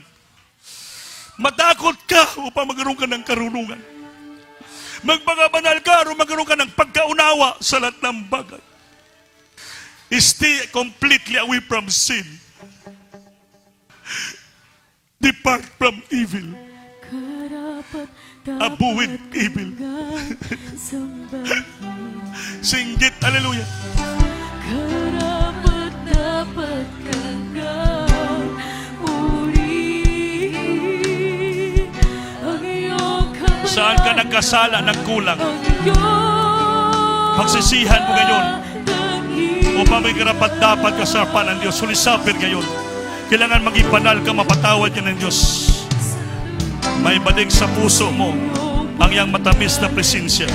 Matakot ka upang magkaroon ka ng karunungan. Magpakabanal ka upang magkaroon ka ng pagkaunawa sa lahat ng bagay. Stay completely away from sin. Depart from evil. Abuin evil. Singgit, hallelujah. Karapat dapat kang purihin ang iyong kabayan. Saan ka nagkasala, nagkulang? Pagsisihan mo ngayon upang may karapat dapat ka sa harapan ng Diyos. Sulisapin ngayon. Kailangan maging banal ka, mapatawad yan ng Diyos. May balik sa puso mo ang iyang matamis na presensya.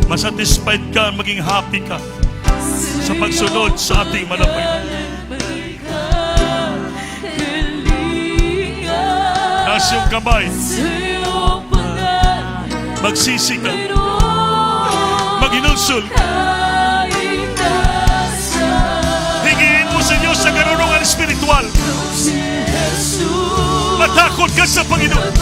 Masatisfied ka, maging happy ka sa pagsunod sa ating manapay. Taas yung kamay. Magsisi ka. Mag-inulsul. Hingin mo sa Diyos sa karunungan espiritual. Matakot ka sa Panginoon.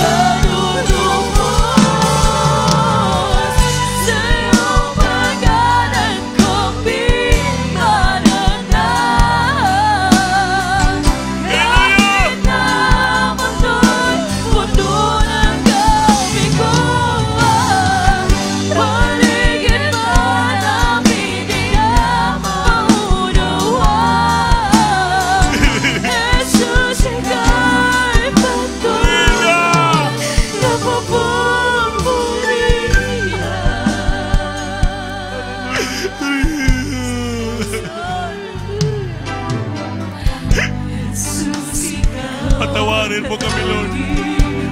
Patawarin mo kami, Lord.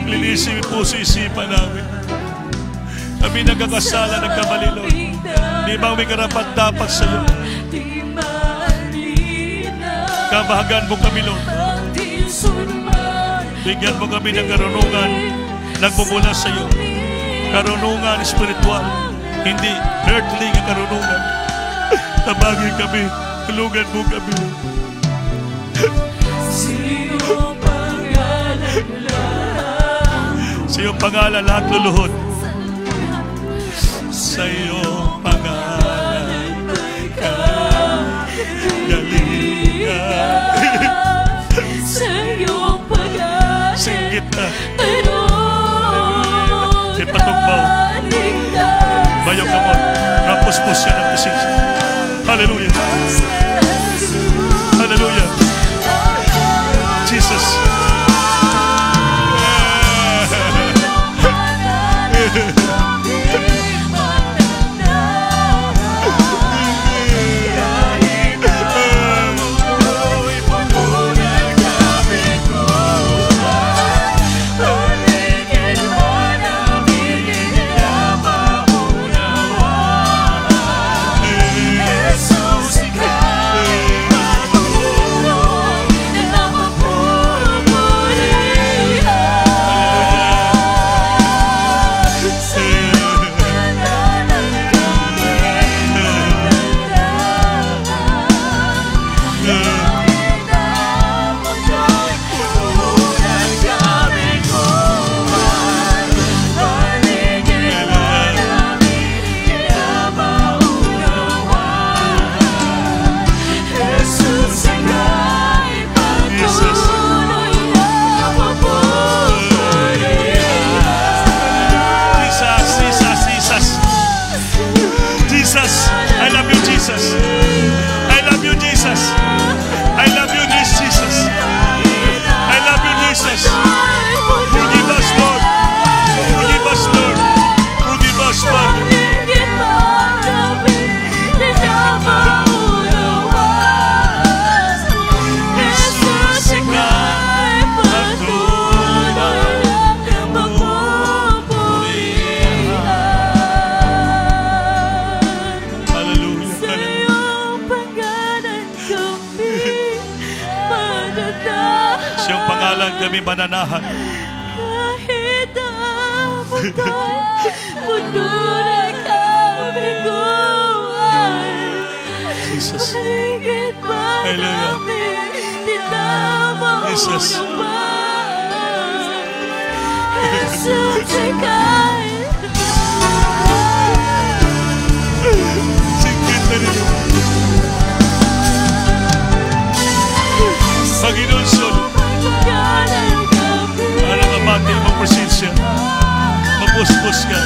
Linisin po sa isipan namin. Kami nagkakasala, nagkamali, Lord. Di ba may karapat dapat sa iyo? Kabahagan mo kami, Lord. Bigyan mo kami ng karunungan nagmumula sa iyo. Karunungan espiritual, hindi earthly na karunungan. Tabagin kami, tulungan mo kami. Sa iyong pangalan lahat luluhod. Sa iyong pangalan galingan. Sa iyong pag-alit Singgit na. Si patugbaw. Bayaw ka mo. Rapuspos siya ng kisig. Hallelujah. Hallelujah. Jesus. Jesus. kami mananahan. Kahit ang mundo na kami guwan, Jesus. higit pa Hallelujah. namin tinamaw Jesus. ng buwan. Jesus, ika'y Singkit na ninyo. Panginoon, Son, pagkanan kami. para mabati ang presensya. Magpuspos ka.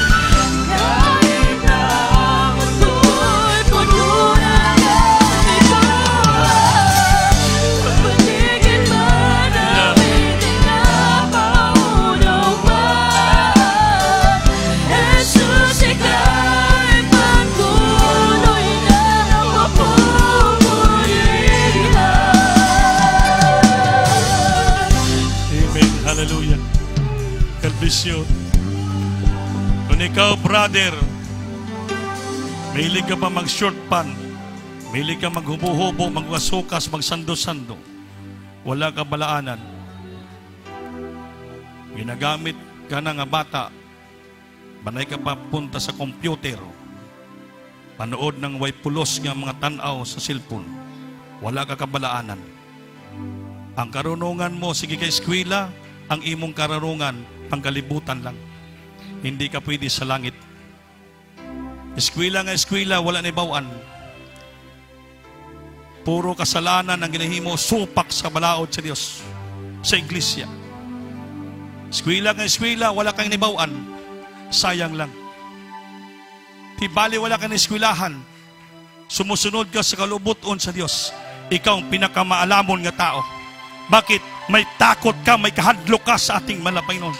Kahit ang mundo'y puno ng kami guwan, paligid pa namin tinamaw ng buwan. Jesus, ika'y patuloy na mapupurihan. Amen. Hallelujah. God bless you. Kung ikaw, brother, mahilig ka pa mag-short pan, mahilig ka maghubo-hubo, magwasukas, magsando-sando, wala ka balaanan. Ginagamit ka na nga bata, banay ka pa punta sa computer, panood ng way pulos nga mga tanaw sa cellphone, wala ka kabalaanan. Ang karunungan mo, sige kay eskwela, ang imong karunungan, pangkalibutan lang. Hindi ka pwede sa langit. Eskwela nga eskwela, wala na ibawaan. Puro kasalanan ang ginahimo, supak sa balaod sa Diyos, sa iglesia. Eskwela nga eskwela, wala kang nibawaan. Sayang lang. Tibali wala kang eskwelahan. Sumusunod ka sa kalubuton sa Diyos. Ikaw ang pinakamaalamon nga tao. Bakit? May takot ka, may kahadlok ka sa ating malapay nun.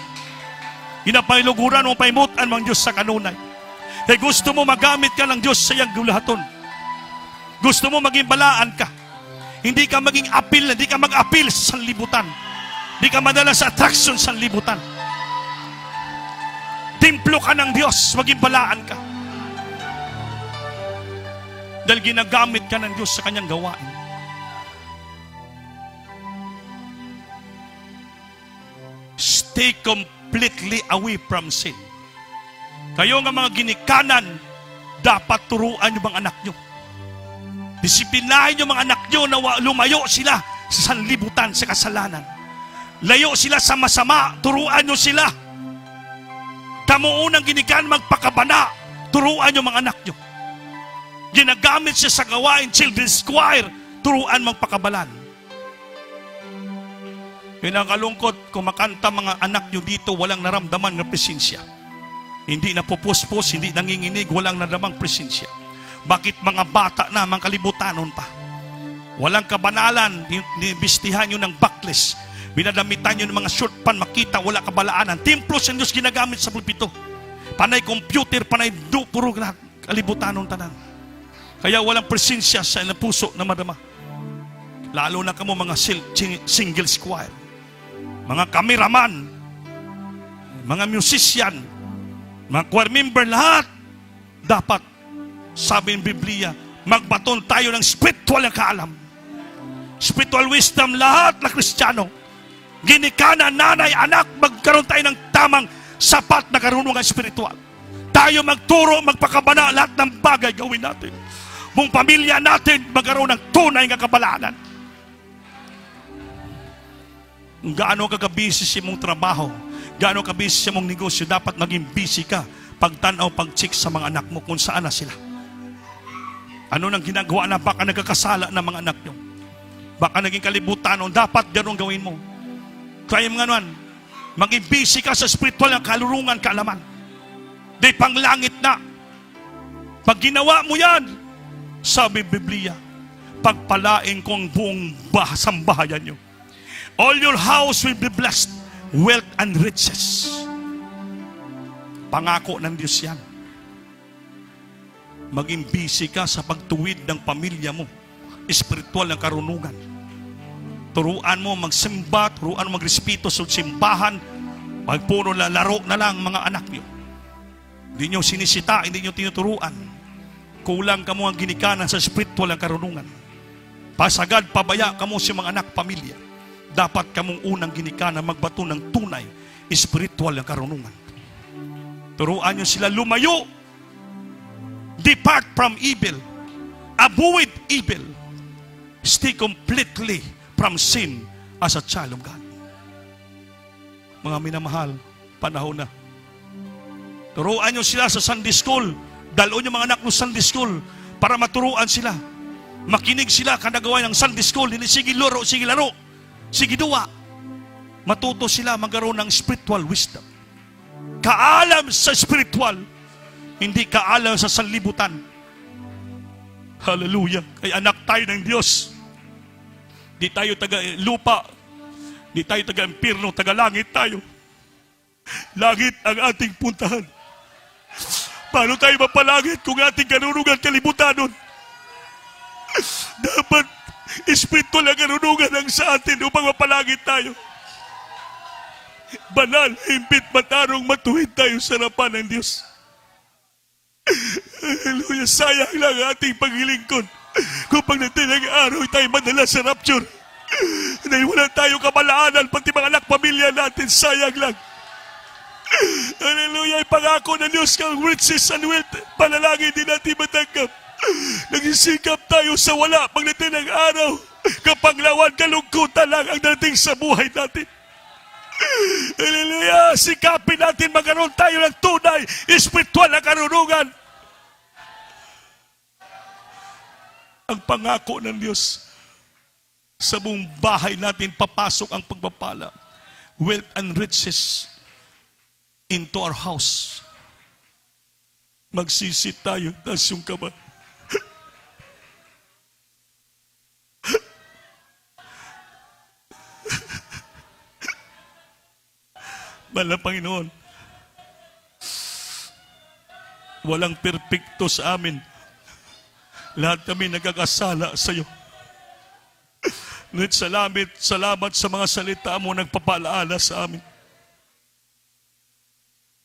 Ginapailuguran mo, paimutan mo ang Diyos sa kanunay. Kaya gusto mo magamit ka ng Diyos sa iyang gulahaton. Gusto mo maging balaan ka. Hindi ka maging apil, hindi ka mag-apil sa sanlibutan. Hindi ka madala sa attraction sa sanlibutan. Templo ka ng Diyos, maging balaan ka. Dahil ginagamit ka ng Diyos sa kanyang gawain. Stay completely away from sin. Kayo nga mga ginikanan, dapat turuan yung mga anak nyo. Disiplinahin yung mga anak nyo na lumayo sila sa sanlibutan, sa kasalanan. Layo sila sa masama, turuan nyo sila. Kamuunang ginikanan magpakabana, turuan yung mga anak nyo. Ginagamit siya sa gawain, children's choir, turuan magpakabalan. Pinakalungkot, kumakanta mga anak nyo dito, walang naramdaman ng presensya. Hindi napupuspos, hindi nanginginig, walang naramang presensya. Bakit mga bata na, mga kalibutanon pa? Walang kabanalan, nibistihan nyo ng backless. Binadamitan nyo ng mga short pan, makita, wala kabalaanan. Templo sa Diyos ginagamit sa pulpito. Panay computer, panay puro kalibutanon tanan. Kaya walang presensya sa puso na madama. Lalo na kamo mga single choir. Mga cameraman, mga musician, mga choir member, lahat dapat, sabi ng Biblia, magbaton tayo ng spiritual na kaalam. Spiritual wisdom, lahat na Kristiyano. Ginikanan, nanay, anak, magkaroon tayo ng tamang sapat na karunungan spiritual. Tayo magturo, magpakabana, lahat ng bagay gawin natin. Buong pamilya natin magkaroon ng tunay ng kabalaanan. Gaano ka busy sa mong trabaho, gaano ka busy sa mong negosyo, dapat maging busy ka pagtanaw, pag-check sa mga anak mo kung saan na sila. Ano nang ginagawa na, baka nagkakasala ng mga anak nyo, baka naging kalibutan, dapat ganun gawin mo. Kaya mga naman, maging busy ka sa spiritual na kalurungan, kaalaman. Di panglangit na. Pag ginawa mo yan, sabi Biblia, pagpalain ko ang buong sambahayan nyo. All your house will be blessed, wealth and riches. Pangako ng Diyos yan. Maging busy ka sa pagtuwid ng pamilya mo, espiritual ng karunungan. Turuan mo magsimba, turuan mo magrespeto sa simbahan, pagpuro laro na lang mga anak niyo. Hindi nyo sinisita, hindi nyo tinuturuan. Kulang ka mo ang ginikanan sa spiritual ng karunungan. Pasagad, pabaya ka mo sa mga anak, pamilya. dapat kamong unang ginikana magbato ng tunay, spiritual na karunungan. Turuan nyo sila lumayo. Depart from evil. Avoid evil. Stay completely from sin as a child of God. Mga minamahal, panahon na. Turuan nyo sila sa Sunday School. Dalon yung mga anak mo Sunday School para maturuan sila. Makinig sila kada gawa ng Sunday School. Hindi sige laro, sige laro. Sige duwa. Matuto sila magkaroon ng spiritual wisdom. Kaalam sa spiritual. Hindi kaalam sa sanlibutan. Hallelujah. Kaya anak tayo ng Diyos. Di tayo taga lupa. Di tayo taga impirno, taga langit tayo. Langit ang ating puntahan. Paano tayo mapalangit kung ating kanunugan kalibutanon? Dapat espiritual ang kanunugan ang sa atin upang mapalangit tayo. Banal, himpit, matarong, matuwid tayo sa harapan ng Diyos. Hallelujah. Sayang lang ating paglilingkod. Kung pagdating ng araw, tayo madala sa rapture. Dahil wala tayo kamalaanan, pati mga anak pamilya natin, sayang lang. Hallelujah. Ipangako ng Diyos kang riches and wealth. Panalangin din natin matanggap. Nagsisikap tayo sa wala pagdating ng araw. Kapanglawan, kalungkutan lang ang dating sa buhay natin. Hallelujah. Sikapin natin magkaroon tayo ng tunay, espiritual na karunungan. Ang pangako ng Diyos, sa buong bahay natin papasok ang pagpapala, wealth and riches into our house. Magsisit tayo, tas yung kamay. Mahal na Panginoon, walang perpekto sa amin. Lahat kami nagkakasala sa iyo. Ngunit salamat sa mga salita mo nagpapalaala sa amin.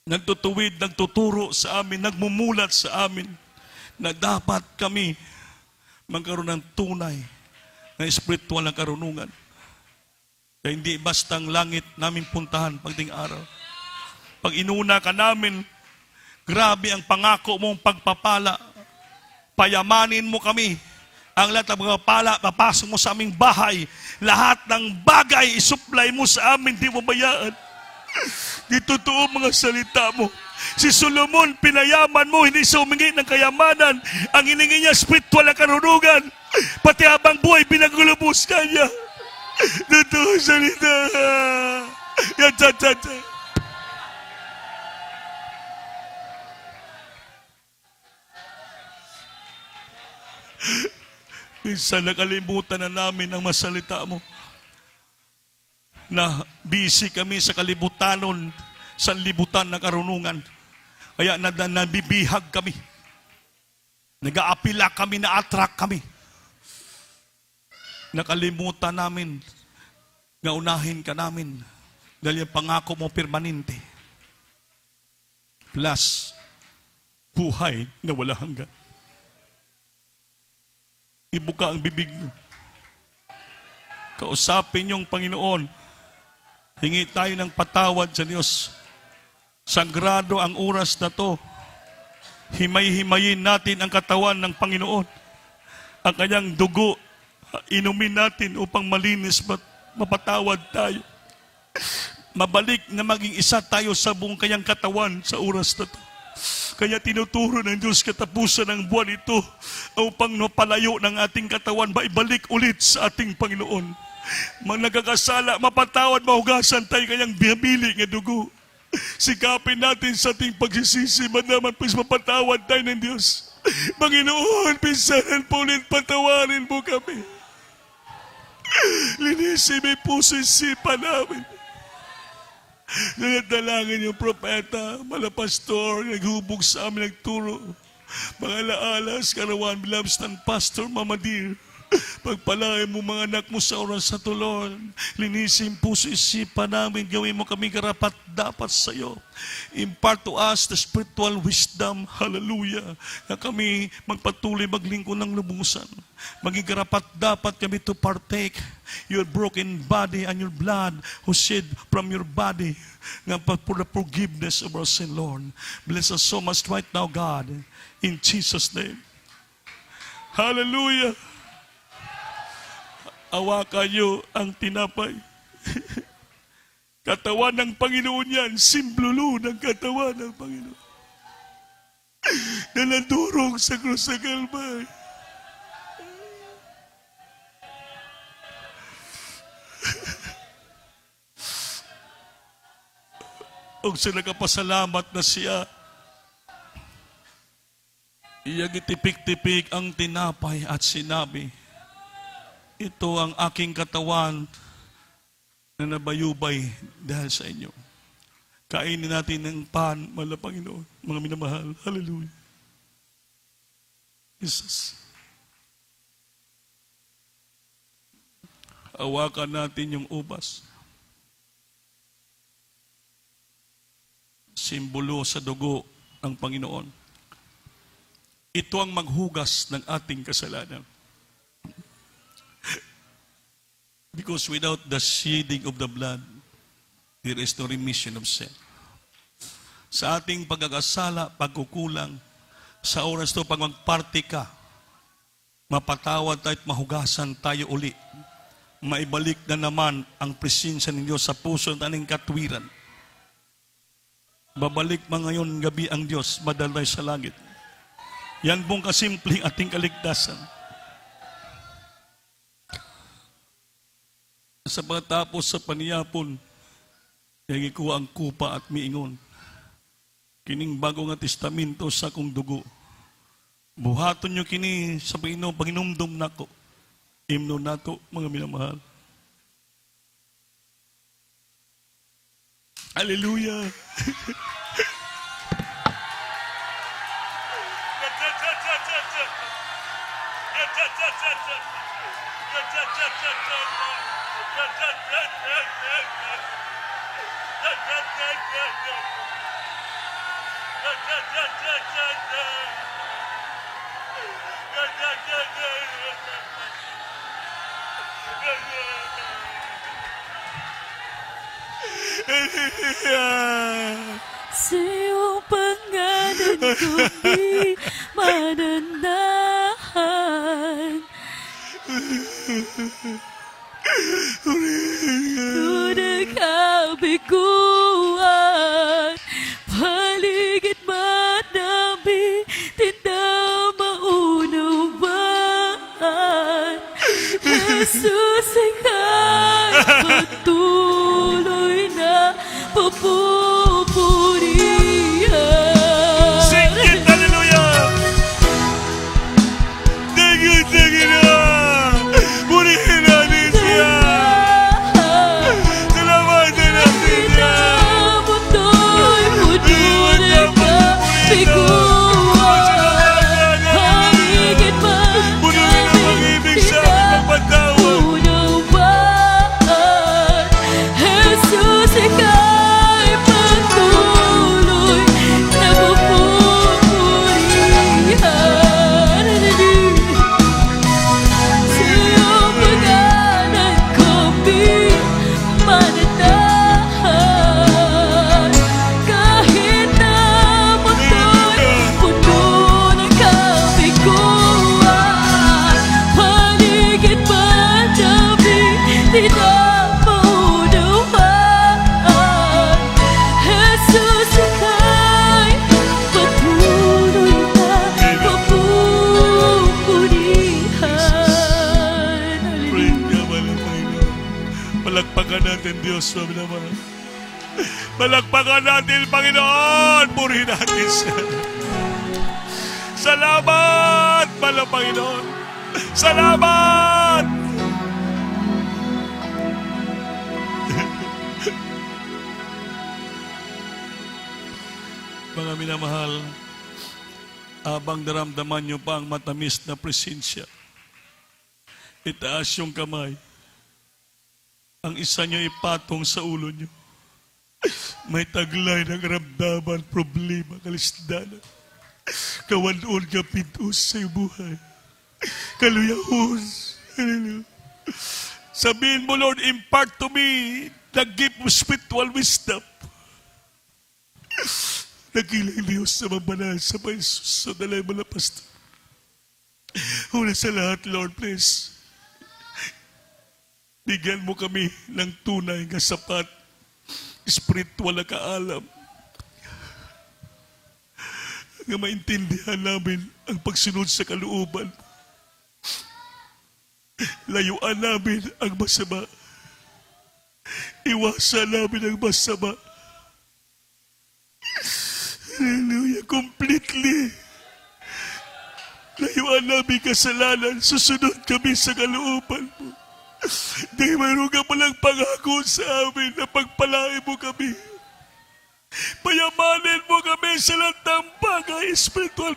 Nagtutuwid, nagtuturo sa amin, nagmumulat sa amin na dapat kami magkaroon ng tunay na espiritual na karunungan. Kaya hindi bastang langit namin puntahan pagdating araw. Pag inuna ka namin, grabe ang pangako mong pagpapala. Payamanin mo kami. Ang lahat ng mga pala, papasok mo sa aming bahay. Lahat ng bagay, isupply mo sa amin, di mo bayaan. Di totoo mga salita mo. Si Solomon, pinayaman mo, hindi siya humingi ng kayamanan. Ang hiningi niya, spiritual na karunungan. Pati habang buhay, pinagulubos ka niya. Totoo salita. Yan, tata. Minsan nakalimutan na namin ang masalita mo. Na busy kami sa kalibutanon, sa libutan ng karunungan. Kaya nabibihag kami. Nag-aapila kami, na-attract kami. Nakalimutan namin nga unahin ka namin dahil yung pangako mo permanente. Plus, buhay na wala hanggan. Ibuka ang bibig mo. Kausapin yung Panginoon. Hingi tayo ng patawad sa Diyos. Sagrado ang oras na to. Himay-himayin natin ang katawan ng Panginoon. Ang kanyang dugo, inumin natin upang malinis mapatawad tayo. Mabalik na maging isa tayo sa buong kanyang katawan sa oras na to. Kaya tinuturo ng Diyos katapusan ng buwan ito upang mapalayo ng ating katawan, maibalik ulit sa ating Panginoon. Nagkakasala, mapatawad, mahugasan tayo kanyang binabili ng dugo. Sikapin natin sa ating pagsisisi, madaman po mapatawad tayo ng Diyos. Panginoon, pinsanan po ulit, patawarin mo kami. Linisin may puso isipan namin. Nanadalangin yung propeta, mga pastor, naghubog sa amin, nagturo. Mga laalas, karawan, bilabs ng pastor, Mama Dear. Pagpalain mo mga anak mo sa oras sa tulon. Linisin puso isipan namin. Gawin mo kami karapat dapat sa iyo. Impart to us the spiritual wisdom. Hallelujah. Na kami magpatuloy maglingkod ng lubusan. Maging karapat dapat kami to partake your broken body and your blood who shed from your body for the forgiveness of our sin, Lord. Bless us so much right now, God. In Jesus' name. Hallelujah. Awakan niyo ang tinapay. Katawan ng Panginoon yan. Simbolo ng katawan ng Panginoon. Na nadurog sa krus sa Kalbaryo. O sa nagapasalamat na siya, iyang itipik-tipik ang tinapay at sinabi, ito ang aking katawan na nabayubay dahil sa inyo. Kainin natin ng pan, mahal na Panginoon, mga minamahal. Hallelujah. Jesus. Hawakan natin yung ubas. Simbolo sa dugo ng Panginoon. Ito ang maghugas ng ating kasalanan. Because without the shedding of the blood, there is no remission of sin. Sa ating pagkakasala, pagkukulang, sa oras to pag magparty ka, mapatawad tayo at mahugasan tayo uli. Maibalik na naman ang presensya ng Diyos sa puso ng ating katwiran. Babalik pa ngayon gabi ang Diyos, madalay sa langit. Yan pong kasimpleng ating kaligtasan. Sa pagkatapos sa paniyapon, yagi ko ang kupa at miingon. Kining bago nga testamento sa akong dugo. Buhaton nyo kini sa Panginoon, Panginumdum nako. Himno nato, mga minamahal. Hallelujah! Sa iyong pangalan ko'y mananahan. Tunay kabiguan, paligid madami, tinda maunawaan. Jesus, ika'y patuloy na papupurihan. Sing it, hallelujah! Thank you, Lord! Purihin natin siya! Salamatan natin siya! Muto'y puno ng kabiguan, paligid Puno na ng pag-ibig sa ating magpatawad! unawaan. Jesus, ika'y patuloy na pupurihan. Sa iyong pag-anan ko'y mananahan. Kahit na muto'y puno ng kabiguan, paligid madami, di na maunawaan. Jesus, ika'y patuloy na papupurihan. Praise ka, mahal na Panginoon. Palakpakan natin, Diyos, Mami naman. Palakpakan natin, Panginoon. Purihin natin siya. Salamat, mahal na Panginoon. Salamat! Mga minamahal, abang naramdaman nyo pa ang matamis na presensya, itaas yung kamay. Ang isa niyo ipatong sa ulo niyo. May taglay ng karamdaman, problema, kalisdanan. Kawanon ka pintos sa iyong buhay. Kaluyahon. Hallelujah. Sabihin mo, Lord, impart to me the gift of spiritual wisdom. Nagilang Diyos sa mabanal sa mga Jesus sa dalay mga pastor. Una sa lahat, Lord, please. Bigyan mo kami ng tunay na sapat, spiritual na kaalam. Nga maintindihan namin ang pagsunod sa kalooban. Layuan namin ang masama. Iwasan namin ang masama. Hallelujah, completely. Layuan namin kasalanan. Susunod kami sa kalooban mo. Dahil mayroon ka palang pangako sa amin na pagpalain mo kami. Payamanin mo kami sa lantang bagay, spiritual.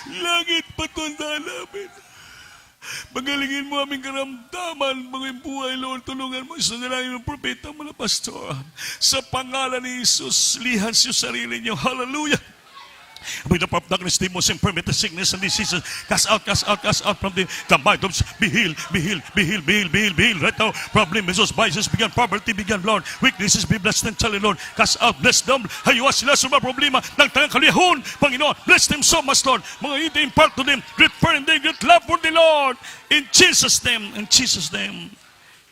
Langit patunda namin. Magalingin mo aming karamdaman, mga buhay, Lord, tulungan mo sa nalangin ng propeta mo na pastor. Sa pangalan ni Jesus, lihan siyo sarili niyo. Hallelujah! With the power of darkness, demons, infirmity, sickness, and diseases, cast out from the items. Be healed. Right now, problem, measures, vices, begin poverty, begin, Lord. Weaknesses, be blessed and challenge, Lord. Cast out, bless them. Hayuas sila sa mga problema ng tangang kalihon. Panginoon, bless them so much, Lord. Mga ito, impart to them great fear and great love for the Lord. In Jesus' name.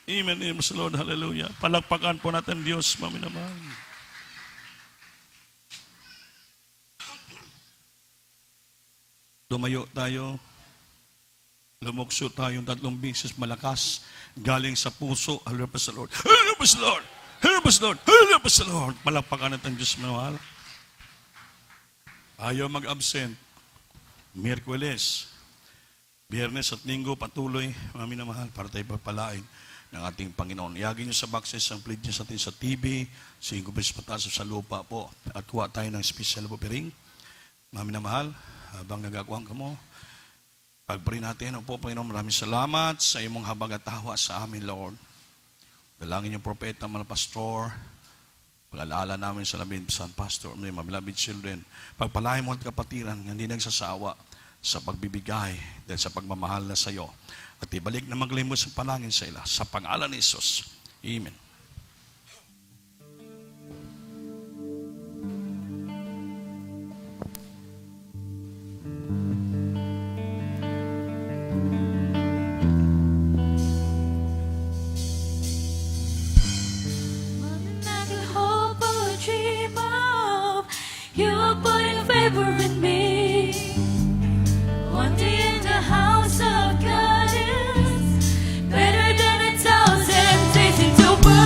Amen. Amen, Lord. Hallelujah. Palagpakan po natin, Diyos, mami naman. Lumayo tayo, lumukso tayong 3 beses malakas, galing sa puso. Hallelujah sa Lord. Hallelujah sa Lord. Hallelujah sa Lord. Hallelujah sa Lord. Palakpakan natin Diyos mahal. Ayaw mag-absent. Miyerkules, Biyernes at Linggo patuloy, mami na mahal, para tayo pagpalain ng ating Panginoon. Iagin niyo sa boxes ang plate niyo sa atin sa TV, 5 beses pataas sa lupa po, at kuha tayo ng special offering. Mami na mahal, habang nagagawan ka mo, pagpari natin, po Panginoon, maraming salamat sa imong habag at tawa sa amin, Lord. Dalangin yung propeta, mga pastor, pag-alaala namin sa labing San Pastor, mga beloved children, pagpalain mo at kapatiran, hindi nagsasawa sa pagbibigay dahil sa pagmamahal na sa iyo. At ibalik na maglimos ang panangin sa ila. Sa pangalan ni Jesus. Amen. You're putting favor in me. One day in the house of God is better than 1,000 days in the world.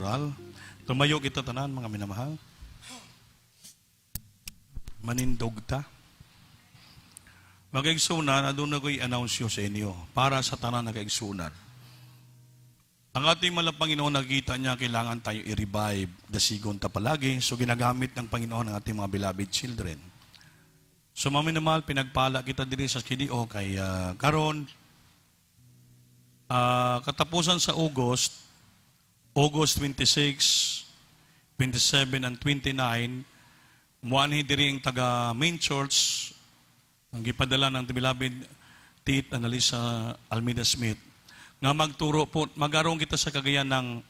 pastoral. Tumayo kita tanan, mga minamahal. Manindog ta. Mag-igsunan, adun na ko'y announce sa inyo para sa tanan na kaigsunan. Ang ating malapang Panginoon, nakita niya, kailangan tayo i-revive dasigon ta palagi. So, ginagamit ng Panginoon ang ating mga beloved children. So, mga minamahal, pinagpala kita diri sa KDO kay karon katapusan sa August 26, 27, and 29, muanhi diri ang taga main church, ang gipadala ng beloved Tit Analisa Almeida Smith, nga magturo po, magarong kita sa Cagayan ng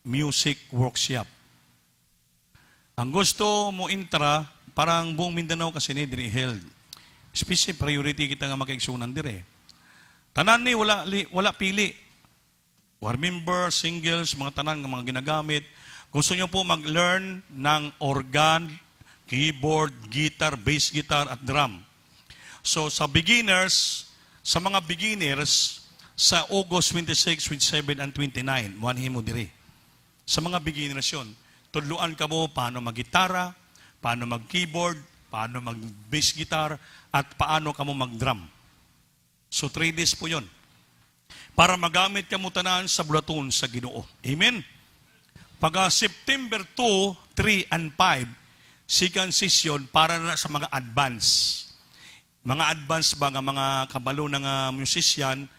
music workshop. Ang gusto mo intra, parang buong Mindanao kasi ni diri held. Especially priority kita nga makaigsunan dire. Tanan ni wala pili. War member, singles, mga tanan nga mga ginagamit. Gusto niyo po mag-learn ng organ, keyboard, guitar, bass guitar, at drum. So sa beginners, sa mga beginners, sa August 26, 27, and 29, muanhin mo diri. Sa mga beginners yun, tudluan ka mo paano mag-gitara, paano mag-keyboard, paano mag-bass guitar, at paano ka mo mag-drum. So 3 days po yun. Para magamit ka mo tanan sa bulaton sa Ginoo. Amen? Pag September 2, 3, and 5, second session para na sa mga advance. Mga advance ba nga mga kabalo ng musician,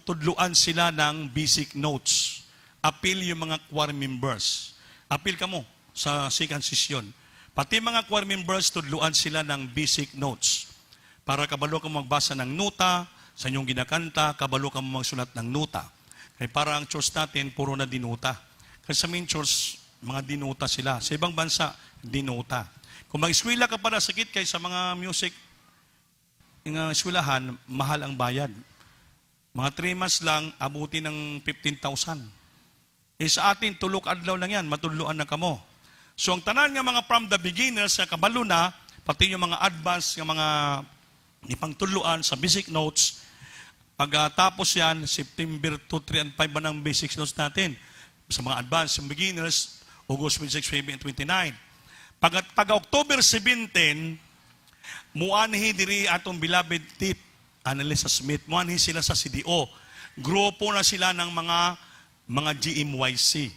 tudluan sila ng basic notes. Appeal yung mga choir members. Appeal ka mo sa second session. Pati mga choir members, tudluan sila ng basic notes. Para kabalo ka magbasa ng nota, sa inyong ginakanta, kabalo ka magsulat ng nota. Kaya para ang church natin, puro na dinota. Kasi sa main church, mga dinota sila. Sa ibang bansa, dinota. Kung mag-eskwela ka para sakit kay sa mga music, yung eskwelahan, mahal ang bayad. Mga 3 months lang, abuti ng 15,000. Sa atin, tulok adlaw lang yan, matuluan na kamo. So ang tanan nga mga from the beginners, sa kabalo na, pati yung mga advanced, yung mga ipangtuluan sa basic notes, pagkatapos yan, September 2, 3, and 5 ba ng basic notes natin? Sa mga advanced, yung beginners, August 26, 27, and 29. Pag October 17, muanhi diri atong beloved Tit Analisa Smith, muanhi sila sa CDO. Grupo na sila ng mga GMYC.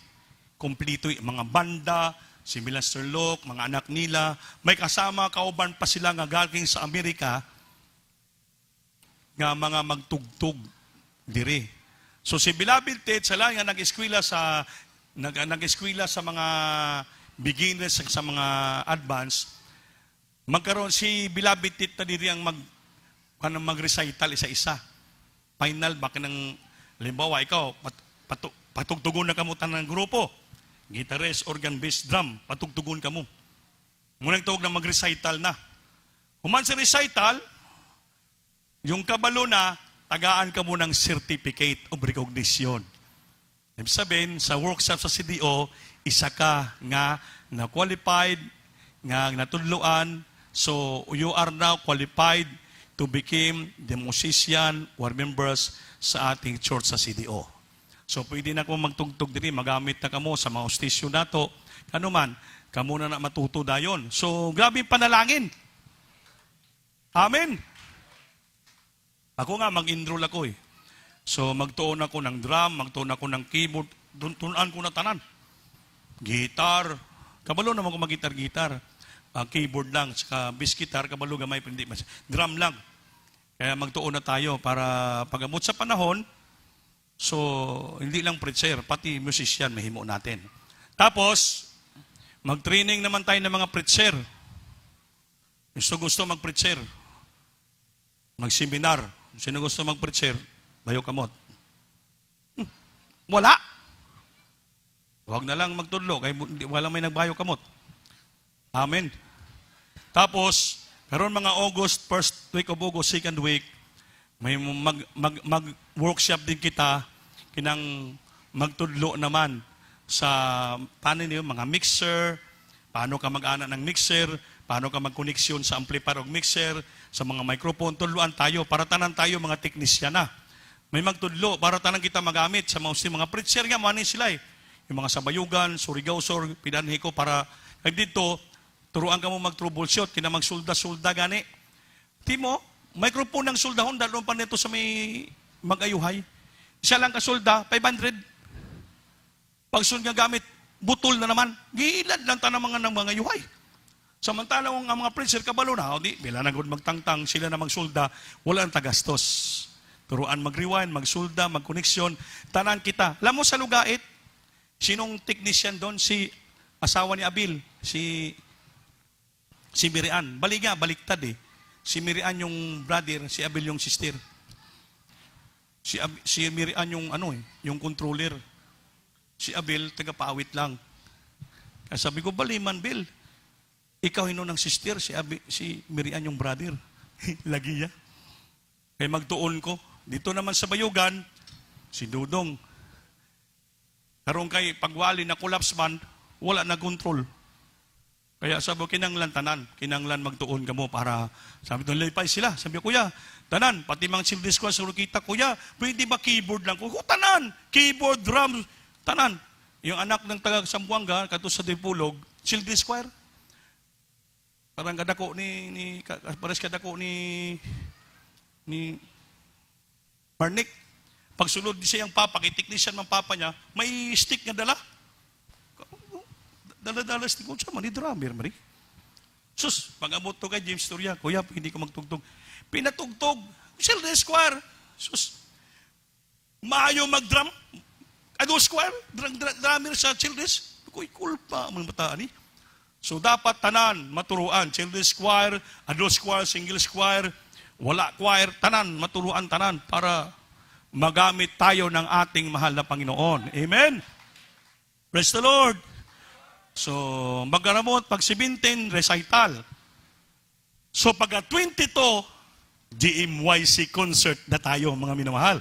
Kompleto, mga banda, si Milaster Locke, mga anak nila. May kasama kauban pa sila nga galing sa Amerika, nga mga magtugtog diri. So si Beloved Tit, sala nga nag-eskwela sa mga beginners sa mga advanced, magkaroon si Beloved Tit na diri ang mag-recital isa-isa. Final, baka ng, halimbawa, ikaw, patugtugon na kamutan ng grupo. Guitarist, organ, bass, drum, patugtugon ka mo. Munang tawag na mag-recital na. Human sa recital, yung kabalo na, tagaan ka mo ng certificate of recognition. Ibig sabihin, sa workshop sa CDO, isa ka nga na-qualified, nga natudluan, so you are now qualified to become the musician or members sa ating church sa CDO. So pwede na kamo magtugtog diri, magamit na kamo sa mga hostisyon nato. Kanuman, kamo na matuto dayon. So grabe panalangin. Amen. Ako nga mag-enroll ako eh. So magtuon ako ng drum, magtuon ako ng keyboard, tunan ko na tanan. Gitar, kabalo naman ko mag-gitar-gitar. Keyboard lang, saka bass guitar, kabalo gamay, hindi mas. Drum lang. Kaya magtuon na tayo para pagamot sa panahon. So, hindi lang preacher, pati musician mahimo natin. Tapos, mag-training naman tayo ng mga preacher. Gusto mag-preacher. Mag-seminar. Sino gusto mag-preacher? Bayo kamot. Wala. Huwag na lang magtudlo, kaya walang may nagbayo kamot. Amen. Tapos, karon mga August, first week of August, second week, may mag-workshop din kita, kinang magtudlo naman sa paano niyo, mga mixer, paano ka mag-ana ng mixer, paano ka mag-koneksyon sa amplifier o mixer, sa mga microphone, tudloan tayo, para tanan tayo mga teknisyan na. May magtudlo, para tanan kita magamit sa mga preacher nga, manin sila eh. yung mga sabayugan, Surigao Sur, pinanhi ko para dito, turuan ka mo mag-troubleshoot, kina magsulda-sulda gani. Timo, microphone ng suldahon, dalawang pa nito sa may mag-ayuhay. Isa lang kasulda, 500. Pagsun nga gamit, butol na naman. Giilad lang ta ng mga ayuhay. Samantalang ang mga preacher kabalo na, di, bila na gud magtangtang, sila na magsulda, wala ang tagastos. Turuan mag-rewind, magsulda, magkoneksyon, tanan kita. Alam mo sa Lugait, sinong technician doon? Si asawa ni Abil, si Mirian. Baliga, baliktad eh. Si Mirian yung brother, si Abil yung sister. Si Mirian yung yung controller. Si Abil, taga-paawit lang. Kaya sabi ko, baliman, Bill. Ikaw hino ng sister, si Mirian yung brother. Lagi ya. Kaya magtuon ko. Dito naman sa Bayugan, si Dudong. Karong kay pagwali na collapse man, wala na control. Kaya sabi ko, kinanglan tanan. Kinanglan magtuon ka mo para, sabi doon, laypay sila. Sabi ko, kuya, tanan, pati mga children's choir, sa kita, kuya, pwede ba keyboard lang ko? Tanan, keyboard, drums, tanan. Yung anak ng taga Sambuanga, kato sa Dipulog, children's choir. Parang kadako pares kadako ni Marnik. Pagsulod siya yung papa, kay technician ng papa niya, may stick nga dala. Dala-dala stick ko siya, mani drummer, mani. Sus, pag-abot to kay James Turia, kuya, hindi ko magtugtog. Pinatugtog, children's choir. Sus, maayo mag-drum. Adult choir, drummer sa children's. Kuy, cool pa, mga bataan eh. So, dapat tanan, maturuan. Children's choir, adult choir, singles choir, wala choir, tanan, maturuan tanan para magamit tayo ng ating mahal na Panginoon. Amen? Praise the Lord! So, magaramot, pag 17, recital. So, pagka 22, GMYC concert na tayo, mga minamahal.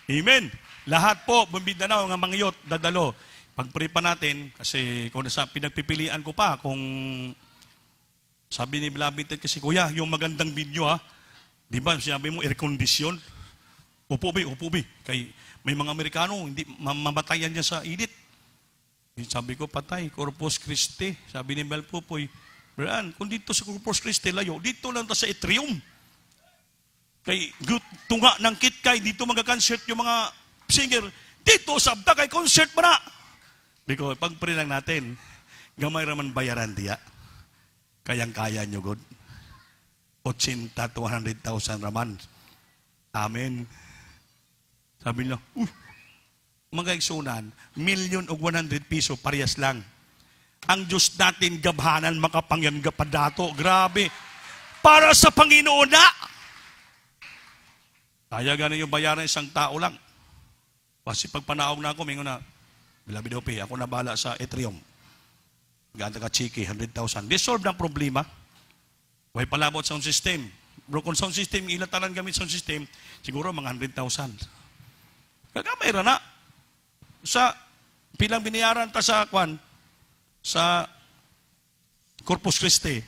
Amen? Lahat po, Mindanao, nga mangyot, dadalo. Pag-pray pa natin, kasi kung nasa pinagpipilian ko pa, kung sabi ni Blabitet kasi, kuya, yung magandang video ha, di ba, sinabi mo, air condition, upo bi, kay may mga Amerikano, hindi mamatayan niya sa init. Sabi ko, patay, Corpus Christi, sabi ni Mel Pupoy, Brian, kung dito sa Corpus Christi, layo, dito lang ta sa Atrium. Kay tunga ng kitkay, dito mag-concert yung mga singer, dito sabta kay concert ba na? Because pag-pray lang natin, gamay raman bayaran diya. Kayang-kaya nyo, God. 80 to 100,000 raman. Amen. Sabi niya, mga igsunan, milyon o 100 piso, parehas lang. Ang Diyos natin, gabhanan, makapangyan, gapadato. Grabe. Para sa Panginoon na. Kaya ganun yung bayaran isang tao lang. Kasi pag panahon na ako, mingo na, Bilabidope, ako na bala sa Atrium. Ganda ka chiki, 100,000. Dissolve ng problema. Huwag palabot sound system. Broken sound system, ilan talan gamit sound system, siguro mga 100,000. Kagamay na. Sa pilang binayaran ta sa sa Corpus Christi.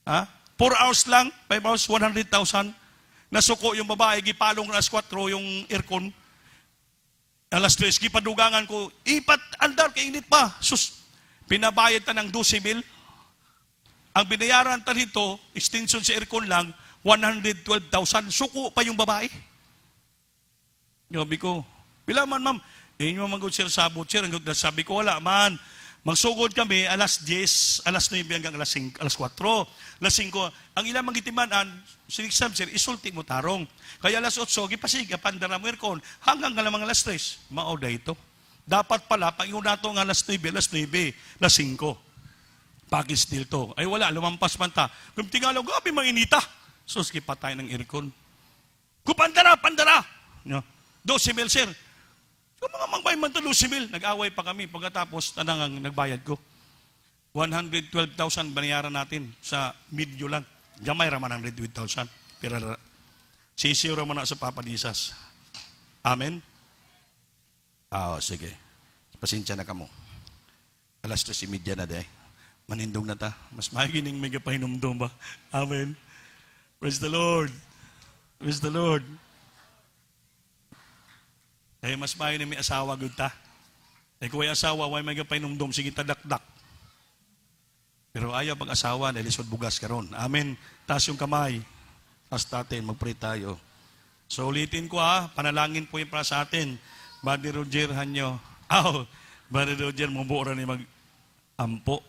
4 hours lang, 5 hours, 100,000. Nasuko yung babae, gipalong na 4 yung aircon. Alas 3, gipadugangan ko, andar, kainit pa. Sus, pinabayad ta ng 12,000. Ang binayaran ta dito, extension sa aircon lang, 112,000. Suko pa yung babae. Sabi ko, pila man ma'am, inyo mag-good sir sabot sir. Sabi ko, wala man. Magsugod kami, alas 10, alas 9 hanggang alas 4. Alas 5, ang ilang magitimanan, siniksam sir, isulti mo tarong. Kaya alas 8, gipasig, pandara mo aircon, hanggang mga alas 3. Maoda ito. Dapat pala, pag yung nato ng alas 9, alas 5. Pakis deal to. Ay wala, lumampas man ta. Kung tingalaw, gabi mainita. Sus, kipatay ng aircon. Kupandara! 12,000 sir. Kung mga mangbay man to 12,000, nag-away pa kami. Pagkatapos, tanang ang nagbayad ko. 112,000 banayaran natin sa medyo lang. Gamay raman 112,000. Pero sisiyo raman na sa papadisas. Amen? Sige. Pasensya na ka mo. Alas 3:30 na day. Manindong na ta. Mas magining may kapahinumdum ba? Amen. Praise the Lord. Praise the Lord. Kaya mas mayo na may asawa gud ta. Eh kung ay asawa, way may gapainomdom, sige tadakdak. Pero ayaw pag-asawa, dahil isod bugas ka ron. Amen. Taas yung kamay. Taas natin, mag-pray tayo. So ulitin ko panalangin po yung para sa atin. Buddy Roger, hanyo. Buddy Roger, mabuo ni mag-ampo.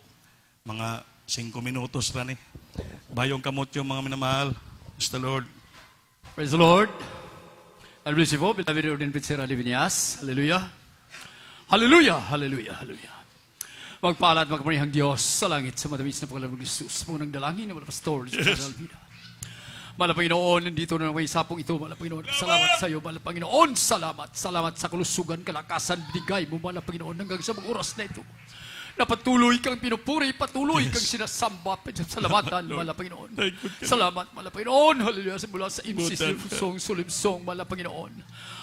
Mga 5 minutos rin eh. Bayong kamot yung mga minamahal. Praise the Lord. Praise the Lord. God bless you po, beloved Ordin Pizzera Livinias. Hallelujah. Hallelujah, hallelujah, hallelujah. Magpala at magpamarihang Diyos sa langit sa matamis na pagkalam ng Jesus. Munang dalangin ng mga pastor sa Alvida. Mahal na Panginoon, nandito na may sapong ito. Mahal na Panginoon, salamat sa iyo. Mahal na Panginoon, salamat. Salamat sa kalusugan, kalakasan, binigay mo. Mahal na Panginoon, hanggang sa mga oras na ito. Na patuloy kang pinupuri, patuloy kang sinasamba, salamatan, mahal na Panginoon. Salamat, mahal na Panginoon. Hallelujah, mula sa imsis, song, sulimsong, mahal na Panginoon.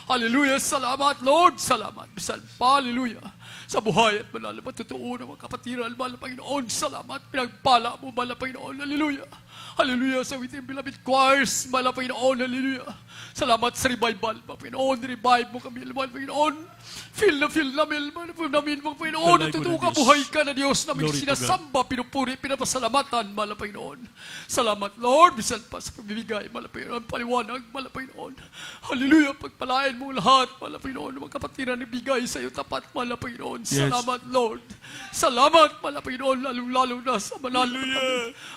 Hallelujah, salamat, Lord, salamat. Bisan pa, hallelujah. Sa buhay at mahal na matutuon ng mga kapatiran, mahal na Panginoon. Salamat, pinagpala mo, mahal na Panginoon. Hallelujah. Hallelujah, sa within beloved choirs, mahal na Panginoon. Hallelujah. Salamat sa revival, mahal na Panginoon. Revive mo kami, mahal na Panginoon. Feel namin, mahal namin, mga Panginoon. Natutuwa ka, buhay ka na Diyos namin sinasamba, pinupuri, pinapasalamatan, mahal na Panginoon. Salamat, Lord, bisan pa sa pagbibigay, mahal na Panginoon, paliwanag, mahal na Panginoon. Hallelujah, pagpalain mo lahat, mahal na Panginoon, mga kapatiran na bigay sa iyo tapat, mahal na Panginoon. Salamat, Lord. Salamat, mahal na Panginoon, lalong-lalo na sa manal.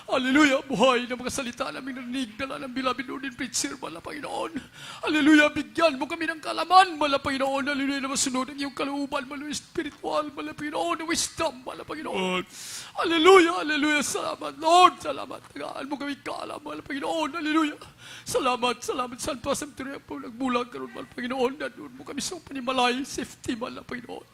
Hallelujah, buhay na mga salita namin narinig, dala ng beloved Ordin Preacher, mahal na Panginoon. Hallelujah, bigyan mo kami ng kalaman, mahal na Panginoon. Hallelujah, na masunod ang iyong kalooban, mahal na spiritual, mahal na Panginoon, wisdom, mahal na Panginoon. Hallelujah, hallelujah, salamat, Lord. Salamat, tagaan mo kami kaalam, mahal na Panginoon. Hallelujah. Salamat, salamat, saan pa sa tuloy po nagbulag karon, mahal na Panginoon. Doon mo kami sa panimalay, safety, mahal na Panginoon.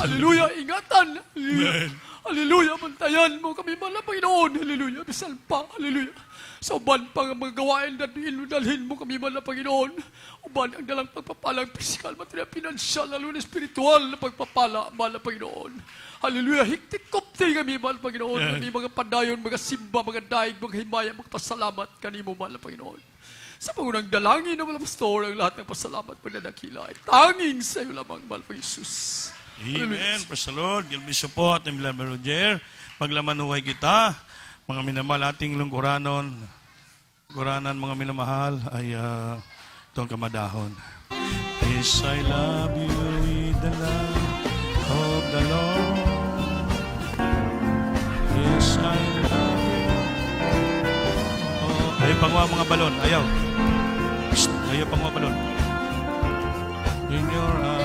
Hallelujah, ingatan. Hallelujah. Hallelujah, bantayan mo kami, mahal na Panginoon. Hallelujah, bisan pa, hallelujah. Sa uban pang mga gawain na dalhin mo kami, mahal na Panginoon. Uban ang dalang pagpapalang physical, material, financial, lalo na spiritual na pagpapala, mahal na Panginoon. Hallelujah, hiktik-kupti kami, mahal na Panginoon. Kami mga padayon, mga simba, mga daig, mga himaya, mga pasalamat kanimo, mahal na Panginoon. Sa pangunang dalangin ng mga pastor, ang lahat ng pasalamat pagdadakila ay tanging sa iyo lamang, mahal na Jesus. Amen. Praise the Lord. God bless you po at Beloved Roger. Paglamanuhay kita, mga minamahal ating lungkuranon, mga minamahal, ay itong kamadahon. Yes, I love you with the love of the Lord. Yes, I love you. Ayaw panguha mga balon. Ayaw. Ayaw panguha balon. In your eyes.